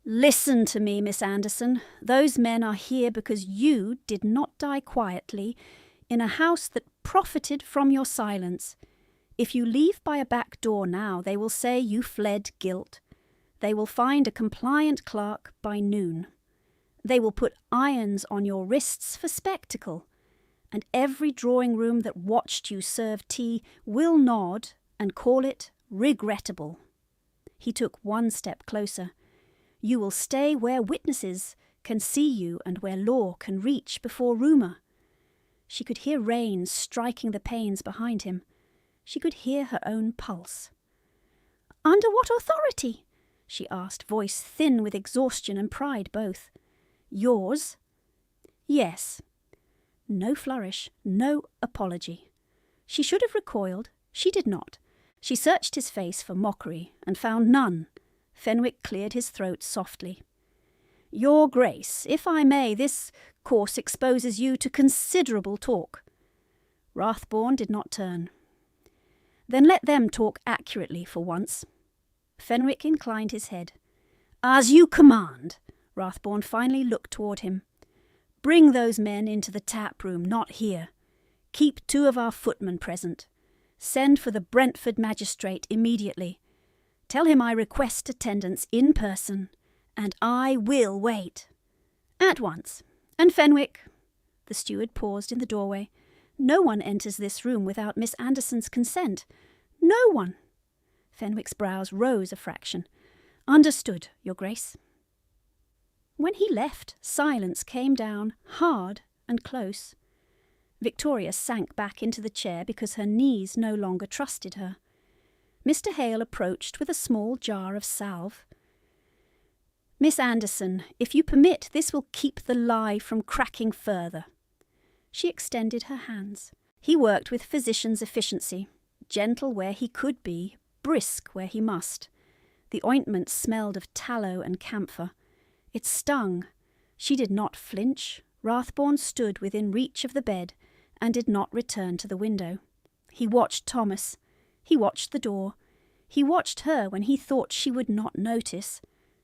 Listen to me, Miss Anderson. Those men are here because you did not die quietly in a house that profited from your silence. If you leave by a back door now, they will say you fled guilt. They will find a compliant clerk by noon. They will put irons on your wrists for spectacle, and every drawing-room that watched you serve tea will nod and call it regrettable. He took one step closer. You will stay where witnesses can see you and where law can reach before rumour. She could hear rain striking the panes behind him. She could hear her own pulse. Under what authority? She asked, voice thin with exhaustion and pride both. Yours? Yes. No flourish, no apology. She should have recoiled. She did not. She searched his face for mockery and found none. Fenwick cleared his throat softly. Your Grace, if I may, this course exposes you to considerable talk. Rathborne did not turn. Then let them talk accurately for once. Fenwick inclined his head. As you command. Rathborne finally looked toward him. Bring those men into the tap room, not here. Keep 2 of our footmen present. Send for the Brentford magistrate immediately. Tell him I request attendance in person, and I will wait. At once. And Fenwick. The steward paused in the doorway. No one enters this room without Miss Anderson's consent. No one. Fenwick's brows rose a fraction. Understood, Your Grace. When he left, silence came down, hard and close. Victoria sank back into the chair because her knees no longer trusted her. Mr. Hale approached with a small jar of salve. Miss Anderson, if you permit, this will keep the lie from cracking further. She extended her hands. He worked with physician's efficiency, gentle where he could be, brisk where he must. The ointment smelled of tallow and camphor. It stung. She did not flinch. Rathborne stood within reach of the bed and did not return to the window. He watched Thomas. He watched the door. He watched her when he thought she would not notice.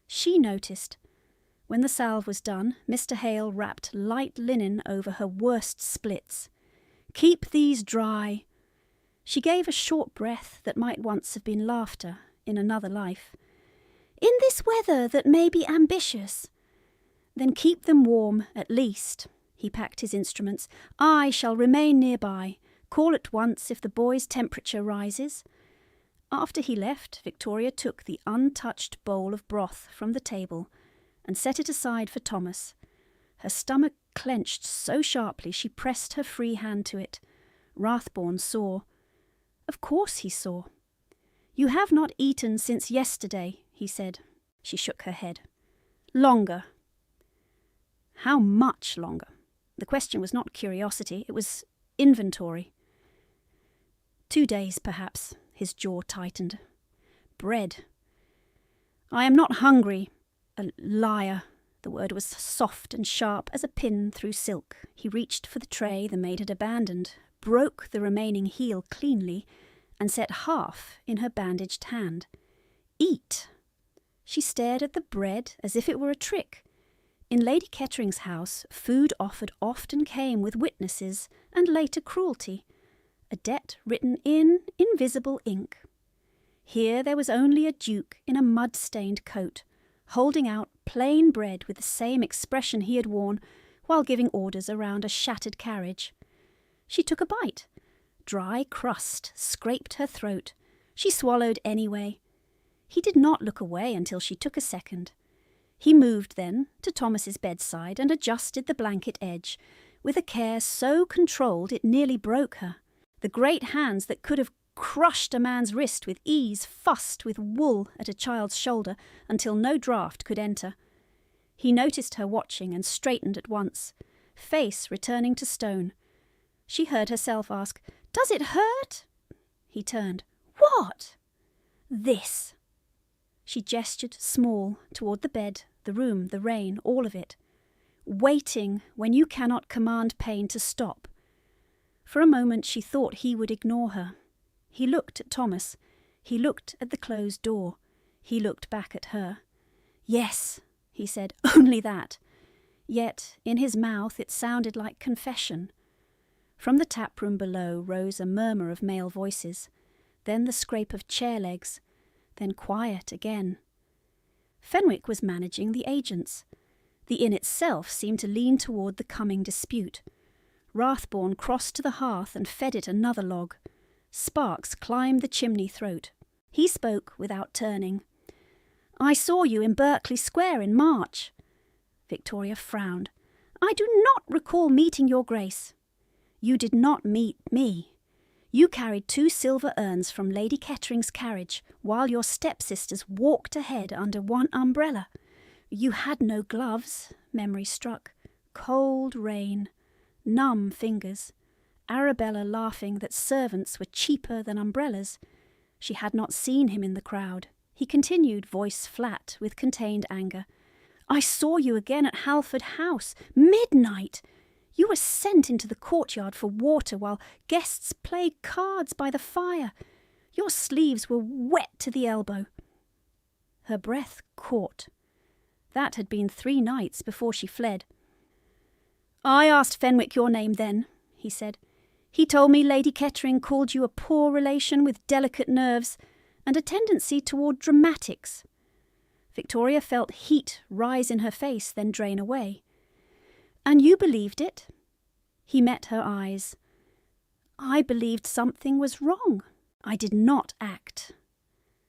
She noticed. When the salve was done, Mr. Hale wrapped light linen over her worst splits. Keep these dry. She gave a short breath that might once have been laughter in another life. In this weather that may be ambitious. Then keep them warm, at least. He packed his instruments. I shall remain nearby. Call at once if the boy's temperature rises. After he left, Victoria took the untouched bowl of broth from the table and set it aside for Thomas. Her stomach clenched so sharply she pressed her free hand to it. Rathborne saw. Of course he saw. You have not eaten since yesterday, he said. She shook her head. Longer. How much longer? The question was not curiosity, it was inventory. 2 days, perhaps. His jaw tightened. Bread. I am not hungry. A liar. The word was soft and sharp as a pin through silk. He reached for the tray the maid had abandoned, broke the remaining heel cleanly, and set half in her bandaged hand. Eat! She stared at the bread as if it were a trick. In Lady Kettering's house, food offered often came with witnesses and later cruelty, a debt written in invisible ink. Here there was only a duke in a mud-stained coat, holding out plain bread with the same expression he had worn while giving orders around a shattered carriage. She took a bite. Dry crust scraped her throat. She swallowed anyway. He did not look away until she took a second. He moved then to Thomas's bedside and adjusted the blanket edge, with a care so controlled it nearly broke her. The great hands that could have crushed a man's wrist with ease fussed with wool at a child's shoulder until no draught could enter. He noticed her watching and straightened at once, face returning to stone. She heard herself ask, "Does it hurt?" He turned. "What?" "This." She gestured small toward the bed, the room, the rain, all of it. Waiting when you cannot command pain to stop. For a moment she thought he would ignore her. He looked at Thomas. He looked at the closed door. He looked back at her. "Yes," he said, "only that." Yet in his mouth it sounded like confession. From the tap room below rose a murmur of male voices, then the scrape of chair legs, then quiet again. Fenwick was managing the agents. The inn itself seemed to lean toward the coming dispute. Rathborne crossed to the hearth and fed it another log. Sparks climbed the chimney throat. He spoke without turning. "I saw you in Berkeley Square in March." Victoria frowned. "I do not recall meeting your Grace." "You did not meet me. You carried 2 silver urns from Lady Kettering's carriage while your stepsisters walked ahead under one umbrella. You had no gloves," memory struck. Cold rain. Numb fingers. Arabella laughing that servants were cheaper than umbrellas. She had not seen him in the crowd. He continued, voice flat with contained anger. "I saw you again at Halford House. Midnight! You were sent into the courtyard for water while guests played cards by the fire. Your sleeves were wet to the elbow." Her breath caught. That had been 3 nights before she fled. "I asked Fenwick your name then," he said. "He told me Lady Kettering called you a poor relation with delicate nerves and a tendency toward dramatics." Victoria felt heat rise in her face, then drain away. "And you believed it?" He met her eyes. "I believed something was wrong. I did not act."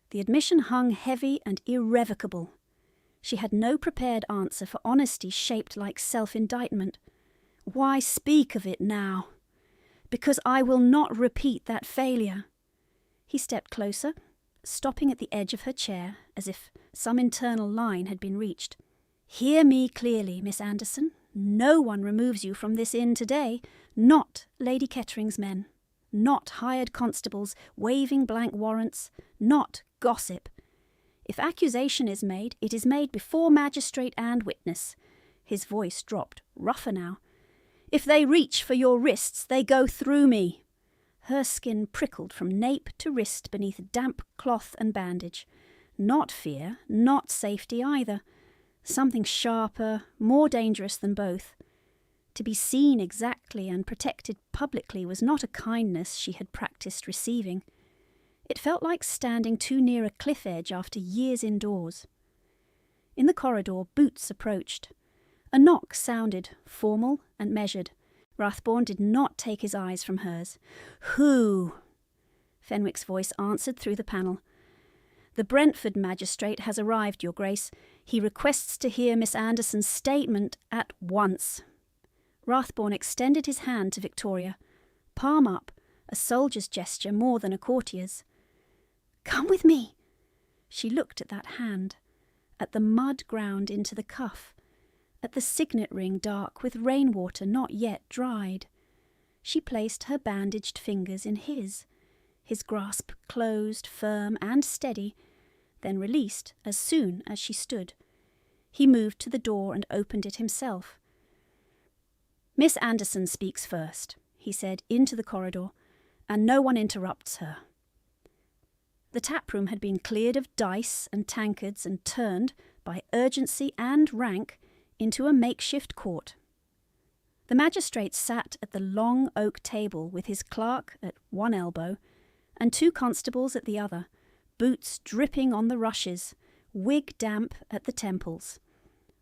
The admission hung heavy and irrevocable. She had no prepared answer for honesty shaped like self-indictment. "Why speak of it now?" "Because I will not repeat that failure." He stepped closer, stopping at the edge of her chair as if some internal line had been reached. "Hear me clearly, Miss Anderson. No one removes you from this inn today, not Lady Kettering's men, not hired constables waving blank warrants, not gossip. If accusation is made, it is made before magistrate and witness." His voice dropped, rougher now. "If they reach for your wrists, they go through me." Her skin prickled from nape to wrist beneath damp cloth and bandage. Not fear, not safety either. Something sharper, more dangerous than both. To be seen exactly and protected publicly was not a kindness she had practised receiving. It felt like standing too near a cliff edge after years indoors. In the corridor, boots approached. A knock sounded, formal and measured. Rathborne did not take his eyes from hers. "Who?" Fenwick's voice answered through the panel. "The Brentford magistrate has arrived, Your Grace. He requests to hear Miss Anderson's statement at once." Rathborne extended his hand to Victoria. Palm up, a soldier's gesture more than a courtier's. "Come with me." She looked at that hand, at the mud ground into the cuff, at the signet ring dark with rainwater not yet dried. She placed her bandaged fingers in his grasp closed, firm and steady, then released as soon as she stood. He moved to the door and opened it himself. "Miss Anderson speaks first," he said into the corridor, "and no one interrupts her." The taproom had been cleared of dice and tankards and turned, by urgency and rank, into a makeshift court. The magistrate sat at the long oak table with his clerk at one elbow and 2 constables at the other, boots dripping on the rushes, wig damp at the temples.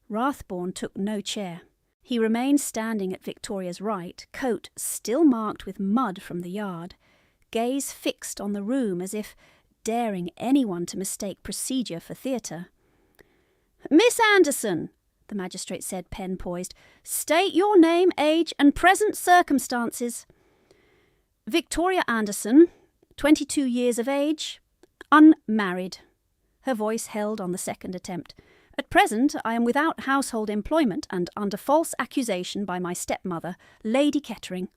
Rathbourne took no chair. He remained standing at Victoria's right, coat still marked with mud from the yard, gaze fixed on the room as if daring anyone to mistake procedure for theatre. "Miss Anderson," the magistrate said, pen poised, "state your name, age, and present circumstances." "Victoria Anderson, 22 years of age, unmarried." Her voice held on the second attempt. "At present I am without household employment and under false accusation by my stepmother, Lady Kettering."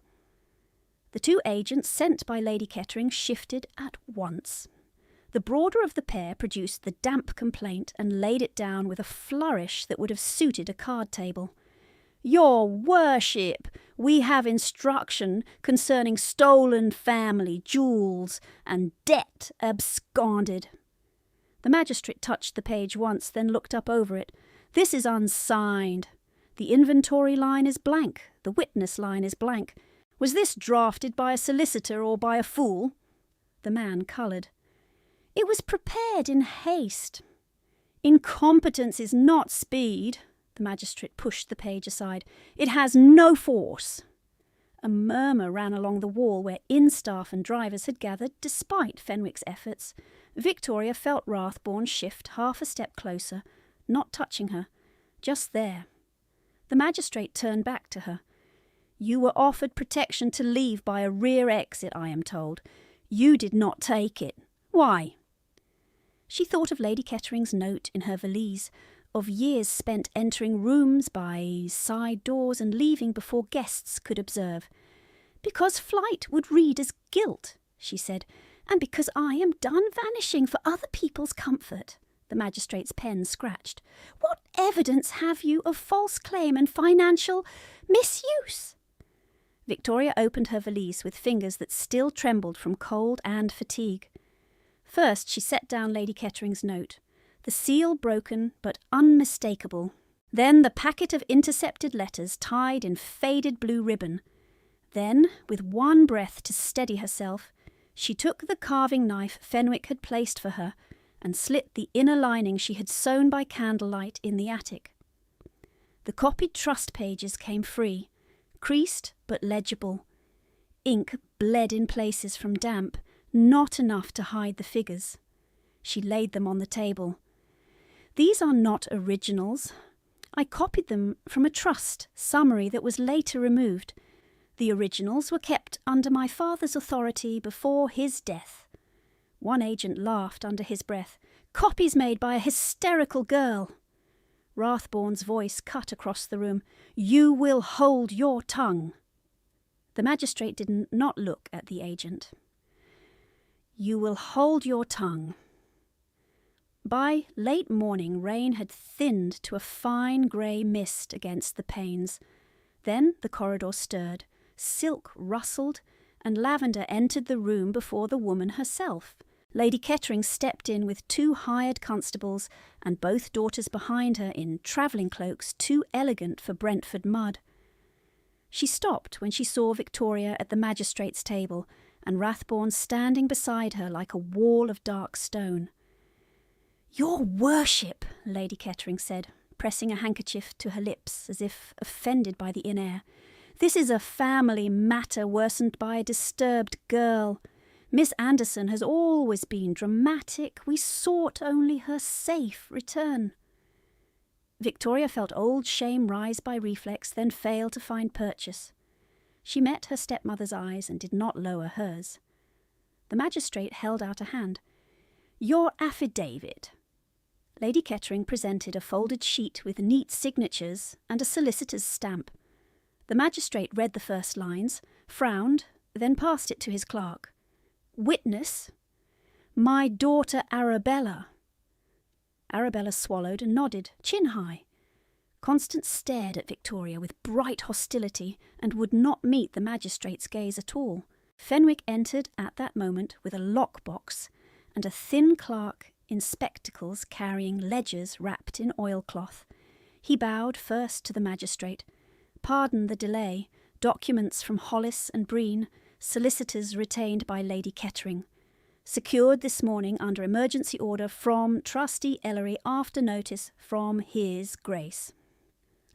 The 2 agents sent by Lady Kettering shifted at once. The broader of the pair produced the damp complaint and laid it down with a flourish that would have suited a card table. "Your worship, we have instruction concerning stolen family jewels and debt absconded." The magistrate touched the page once, then looked up over it. "This is unsigned. The inventory line is blank. The witness line is blank. Was this drafted by a solicitor or by a fool?" The man coloured. "It was prepared in haste." "Incompetence is not speed." The magistrate pushed the page aside. "It has no force." A murmur ran along the wall where inn-staff and drivers had gathered despite Fenwick's efforts. Victoria felt Rathbourne shift half a step closer, not touching her, just there. The magistrate turned back to her. "You were offered protection to leave by a rear exit, I am told. You did not take it. Why?" She thought of Lady Kettering's note in her valise, of years spent entering rooms by side doors and leaving before guests could observe. "Because flight would read as guilt," she said, "and because I am done vanishing for other people's comfort." The magistrate's pen scratched. "What evidence have you of false claim and financial misuse?" Victoria opened her valise with fingers that still trembled from cold and fatigue. First she set down Lady Kettering's note, the seal broken but unmistakable. Then the packet of intercepted letters tied in faded blue ribbon. Then, with one breath to steady herself, she took the carving knife Fenwick had placed for her and slit the inner lining she had sewn by candlelight in the attic. The copied trust pages came free, creased but legible. Ink bled in places from damp, not enough to hide the figures. She laid them on the table. "These are not originals. I copied them from a trust summary that was later removed. The originals were kept under my father's authority before his death." One agent laughed under his breath. "Copies made by a hysterical girl." Rathbourne's voice cut across the room. "You will hold your tongue." The magistrate did not look at the agent. "You will hold your tongue." By late morning rain had thinned to a fine grey mist against the panes. Then the corridor stirred, silk rustled, and lavender entered the room before the woman herself. Lady Kettering stepped in with 2 hired constables and both daughters behind her in travelling cloaks too elegant for Brentford mud. She stopped when she saw Victoria at the magistrate's table and Rathbourne standing beside her like a wall of dark stone. "Your worship," Lady Kettering said, pressing a handkerchief to her lips as if offended by the in air, "this is a family matter worsened by a disturbed girl. Miss Anderson has always been dramatic. We sought only her safe return." Victoria felt old shame rise by reflex, then fail to find purchase. She met her stepmother's eyes and did not lower hers. The magistrate held out a hand. "Your affidavit." Lady Kettering presented a folded sheet with neat signatures and a solicitor's stamp. The magistrate read the first lines, frowned, then passed it to his clerk. "Witness, my daughter Arabella." Arabella swallowed and nodded, chin high. Constance stared at Victoria with bright hostility and would not meet the magistrate's gaze at all. Fenwick entered at that moment with a lockbox and a thin clerk in spectacles carrying ledgers wrapped in oilcloth. He bowed first to the magistrate. Pardon the delay. Documents from Hollis and Breen, solicitors retained by Lady Kettering. Secured this morning under emergency order from Trustee Ellery after notice from His Grace.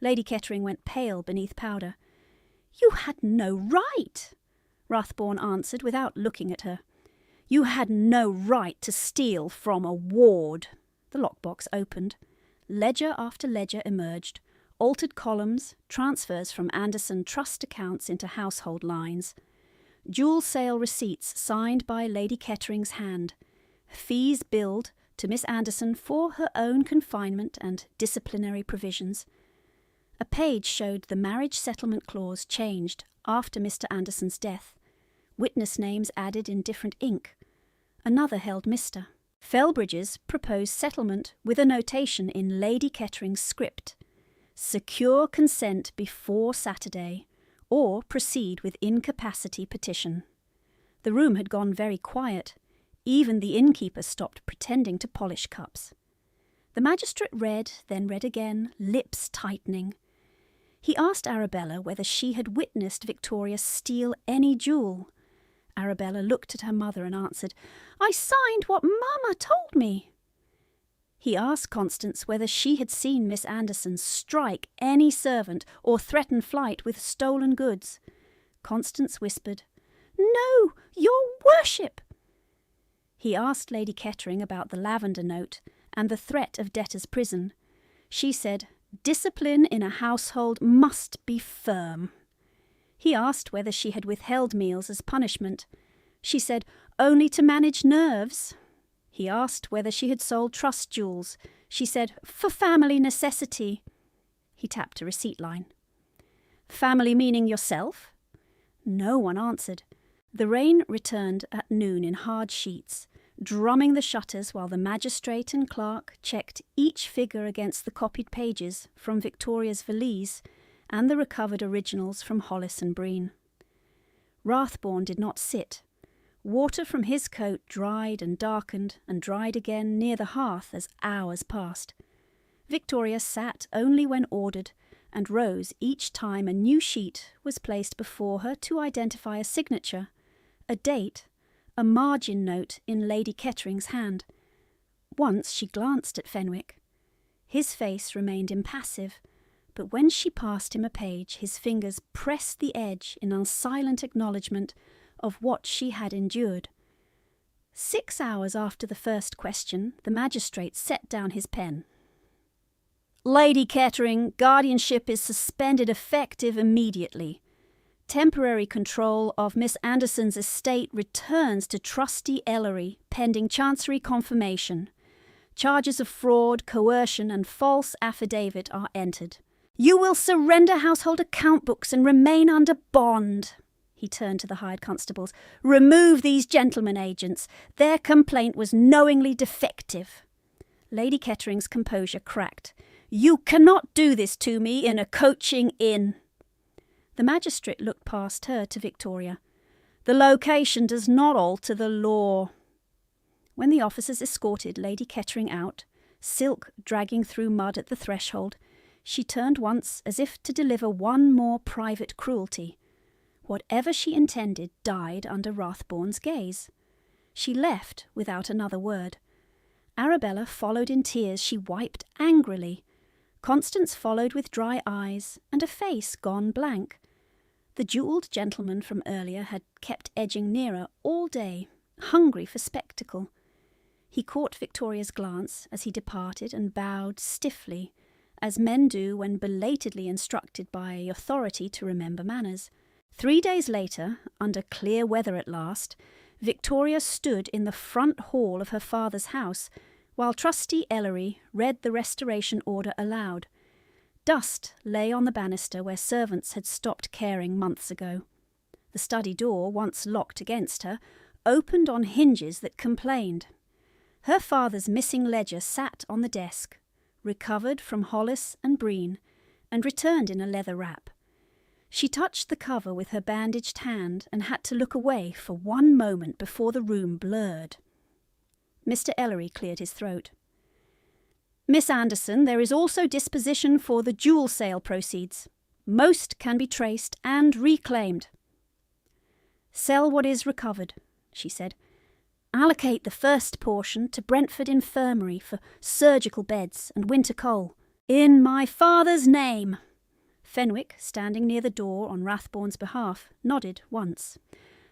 Lady Kettering went pale beneath powder. You had no right, Rathborne answered without looking at her. You had no right to steal from a ward. The lockbox opened. Ledger after ledger emerged. Altered columns, transfers from Anderson trust accounts into household lines. Jewel sale receipts signed by Lady Kettering's hand. Fees billed to Miss Anderson for her own confinement and disciplinary provisions. A page showed the marriage settlement clause changed after Mr. Anderson's death. Witness names added in different ink. Another held Mr. Felbridge's proposed settlement with a notation in Lady Kettering's script. Secure consent before Saturday, or proceed with incapacity petition. The room had gone very quiet. Even the innkeeper stopped pretending to polish cups. The magistrate read, then read again, lips tightening. He asked Arabella whether she had witnessed Victoria steal any jewel. Arabella looked at her mother and answered, I signed what Mamma told me. He asked Constance whether she had seen Miss Anderson strike any servant or threaten flight with stolen goods. Constance whispered, No, your worship. He asked Lady Kettering about the lavender note and the threat of debtor's prison. She said, Discipline in a household must be firm. He asked whether she had withheld meals as punishment. She said, Only to manage nerves. He asked whether she had sold trust jewels. She said, For family necessity. He tapped a receipt line. Family meaning yourself? No one answered. The rain returned at noon in hard sheets, drumming the shutters while the magistrate and clerk checked each figure against the copied pages from Victoria's valise and the recovered originals from Hollis and Breen. Rathborne did not sit. Water from his coat dried and darkened and dried again near the hearth as hours passed. Victoria sat only when ordered and rose each time a new sheet was placed before her to identify a signature, a date, a margin note in Lady Kettering's hand. Once she glanced at Fenwick. His face remained impassive, but when she passed him a page, his fingers pressed the edge in silent acknowledgment of what she had endured. 6 hours after the first question, the magistrate set down his pen. Lady Kettering, guardianship is suspended effective immediately. Temporary control of Miss Anderson's estate returns to Trustee Ellery pending Chancery confirmation. Charges of fraud, coercion and false affidavit are entered. You will surrender household account books and remain under bond. He turned to the hired constables. Remove these gentlemen agents. Their complaint was knowingly defective. Lady Kettering's composure cracked. You cannot do this to me in a coaching inn. The magistrate looked past her to Victoria. The location does not alter the law. When the officers escorted Lady Kettering out, silk dragging through mud at the threshold, she turned once as if to deliver one more private cruelty. Whatever she intended died under Rathborne's gaze. She left without another word. Arabella followed in tears. She wiped angrily. Constance followed with dry eyes and a face gone blank. The jewelled gentleman from earlier had kept edging nearer all day, hungry for spectacle. He caught Victoria's glance as he departed and bowed stiffly, as men do when belatedly instructed by authority to remember manners. 3 days later, under clear weather at last, Victoria stood in the front hall of her father's house, while Trustee Ellery read the restoration order aloud. Dust lay on the banister where servants had stopped caring months ago. The study door, once locked against her, opened on hinges that complained. Her father's missing ledger sat on the desk, recovered from Hollis and Breen, and returned in a leather wrap. She touched the cover with her bandaged hand and had to look away for one moment before the room blurred. Mr. Ellery cleared his throat. "Miss Anderson, there is also disposition for the jewel sale proceeds. Most can be traced and reclaimed." "Sell what is recovered," she said. "Allocate the first portion to Brentford Infirmary for surgical beds and winter coal. In my father's name." Fenwick, standing near the door on Rathbourne's behalf, nodded once.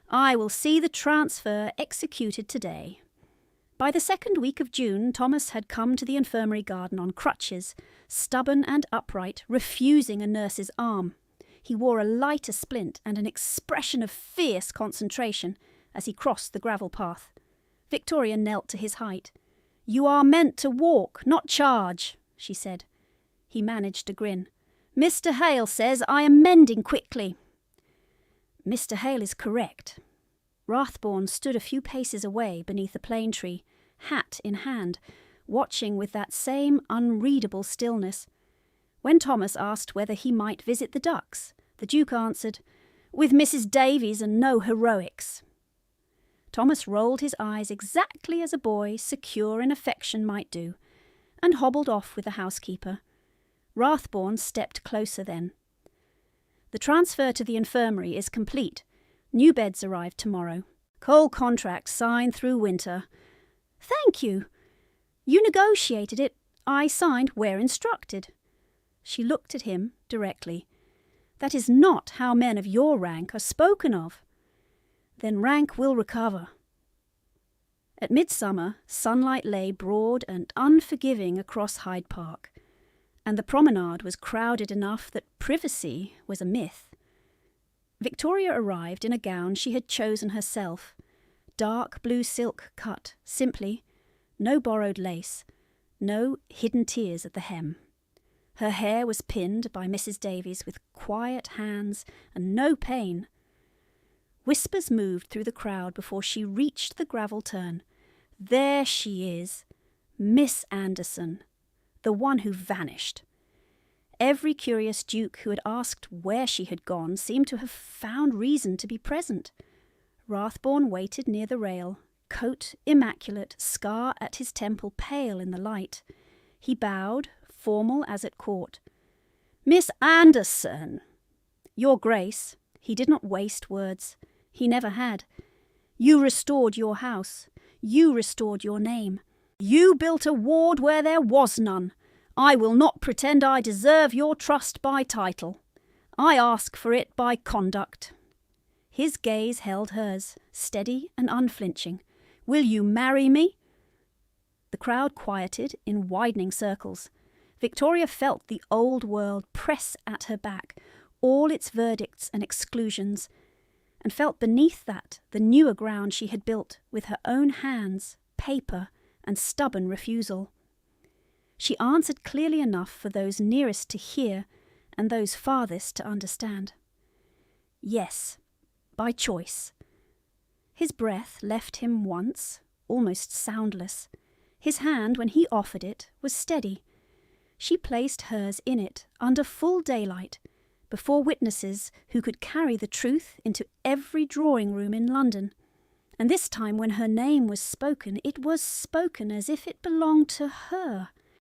"I will see the transfer executed today." By the second week of June, Thomas had come to the infirmary garden on crutches, stubborn and upright, refusing a nurse's arm. He wore a lighter splint and an expression of fierce concentration as he crossed the gravel path. Victoria knelt to his height. "You are meant to walk, not charge," she said. He managed a grin. "Mr. Hale says I am mending quickly." "Mr. Hale is correct." Rathbourne stood a few paces away beneath a plane tree, hat in hand, watching with that same unreadable stillness. When Thomas asked whether he might visit the ducks, the Duke answered, "With Mrs. Davies and no heroics." Thomas rolled his eyes exactly as a boy secure in affection might do, and hobbled off with the housekeeper. Rathbourne stepped closer then. "The transfer to the infirmary is complete. New beds arrive tomorrow. Coal contract signed through winter." "Thank you. You negotiated it. I signed where instructed." She looked at him directly. "That is not how men of your rank are spoken of." "Then rank will recover." At midsummer, sunlight lay broad and unforgiving across Hyde Park, and the promenade was crowded enough that privacy was a myth. Victoria arrived in a gown she had chosen herself, dark blue silk cut, simply, no borrowed lace, no hidden tears at the hem. Her hair was pinned by Mrs. Davies with quiet hands and no pain. Whispers moved through the crowd before she reached the gravel turn. There she is, Miss Anderson, the one who vanished. Every curious duke who had asked where she had gone seemed to have found reason to be present. Rathbourne waited near the rail, coat immaculate, scar at his temple pale in the light. He bowed, formal as at court. "Miss Anderson!" "Your Grace." He did not waste words. He never had. "You restored your house. You restored your name. You built a ward where there was none. I will not pretend I deserve your trust by title. I ask for it by conduct." His gaze held hers, steady and unflinching. "Will you marry me?" The crowd quieted in widening circles. Victoria felt the old world press at her back, all its verdicts and exclusions, and felt beneath that the newer ground she had built with her own hands, paper, and stubborn refusal. She answered clearly enough for those nearest to hear and those farthest to understand. "Yes, by choice." His breath left him once, almost soundless. His hand, when he offered it, was steady. She placed hers in it under full daylight, before witnesses who could carry the truth into every drawing-room in London. And this time when her name was spoken, it was spoken as if it belonged to her.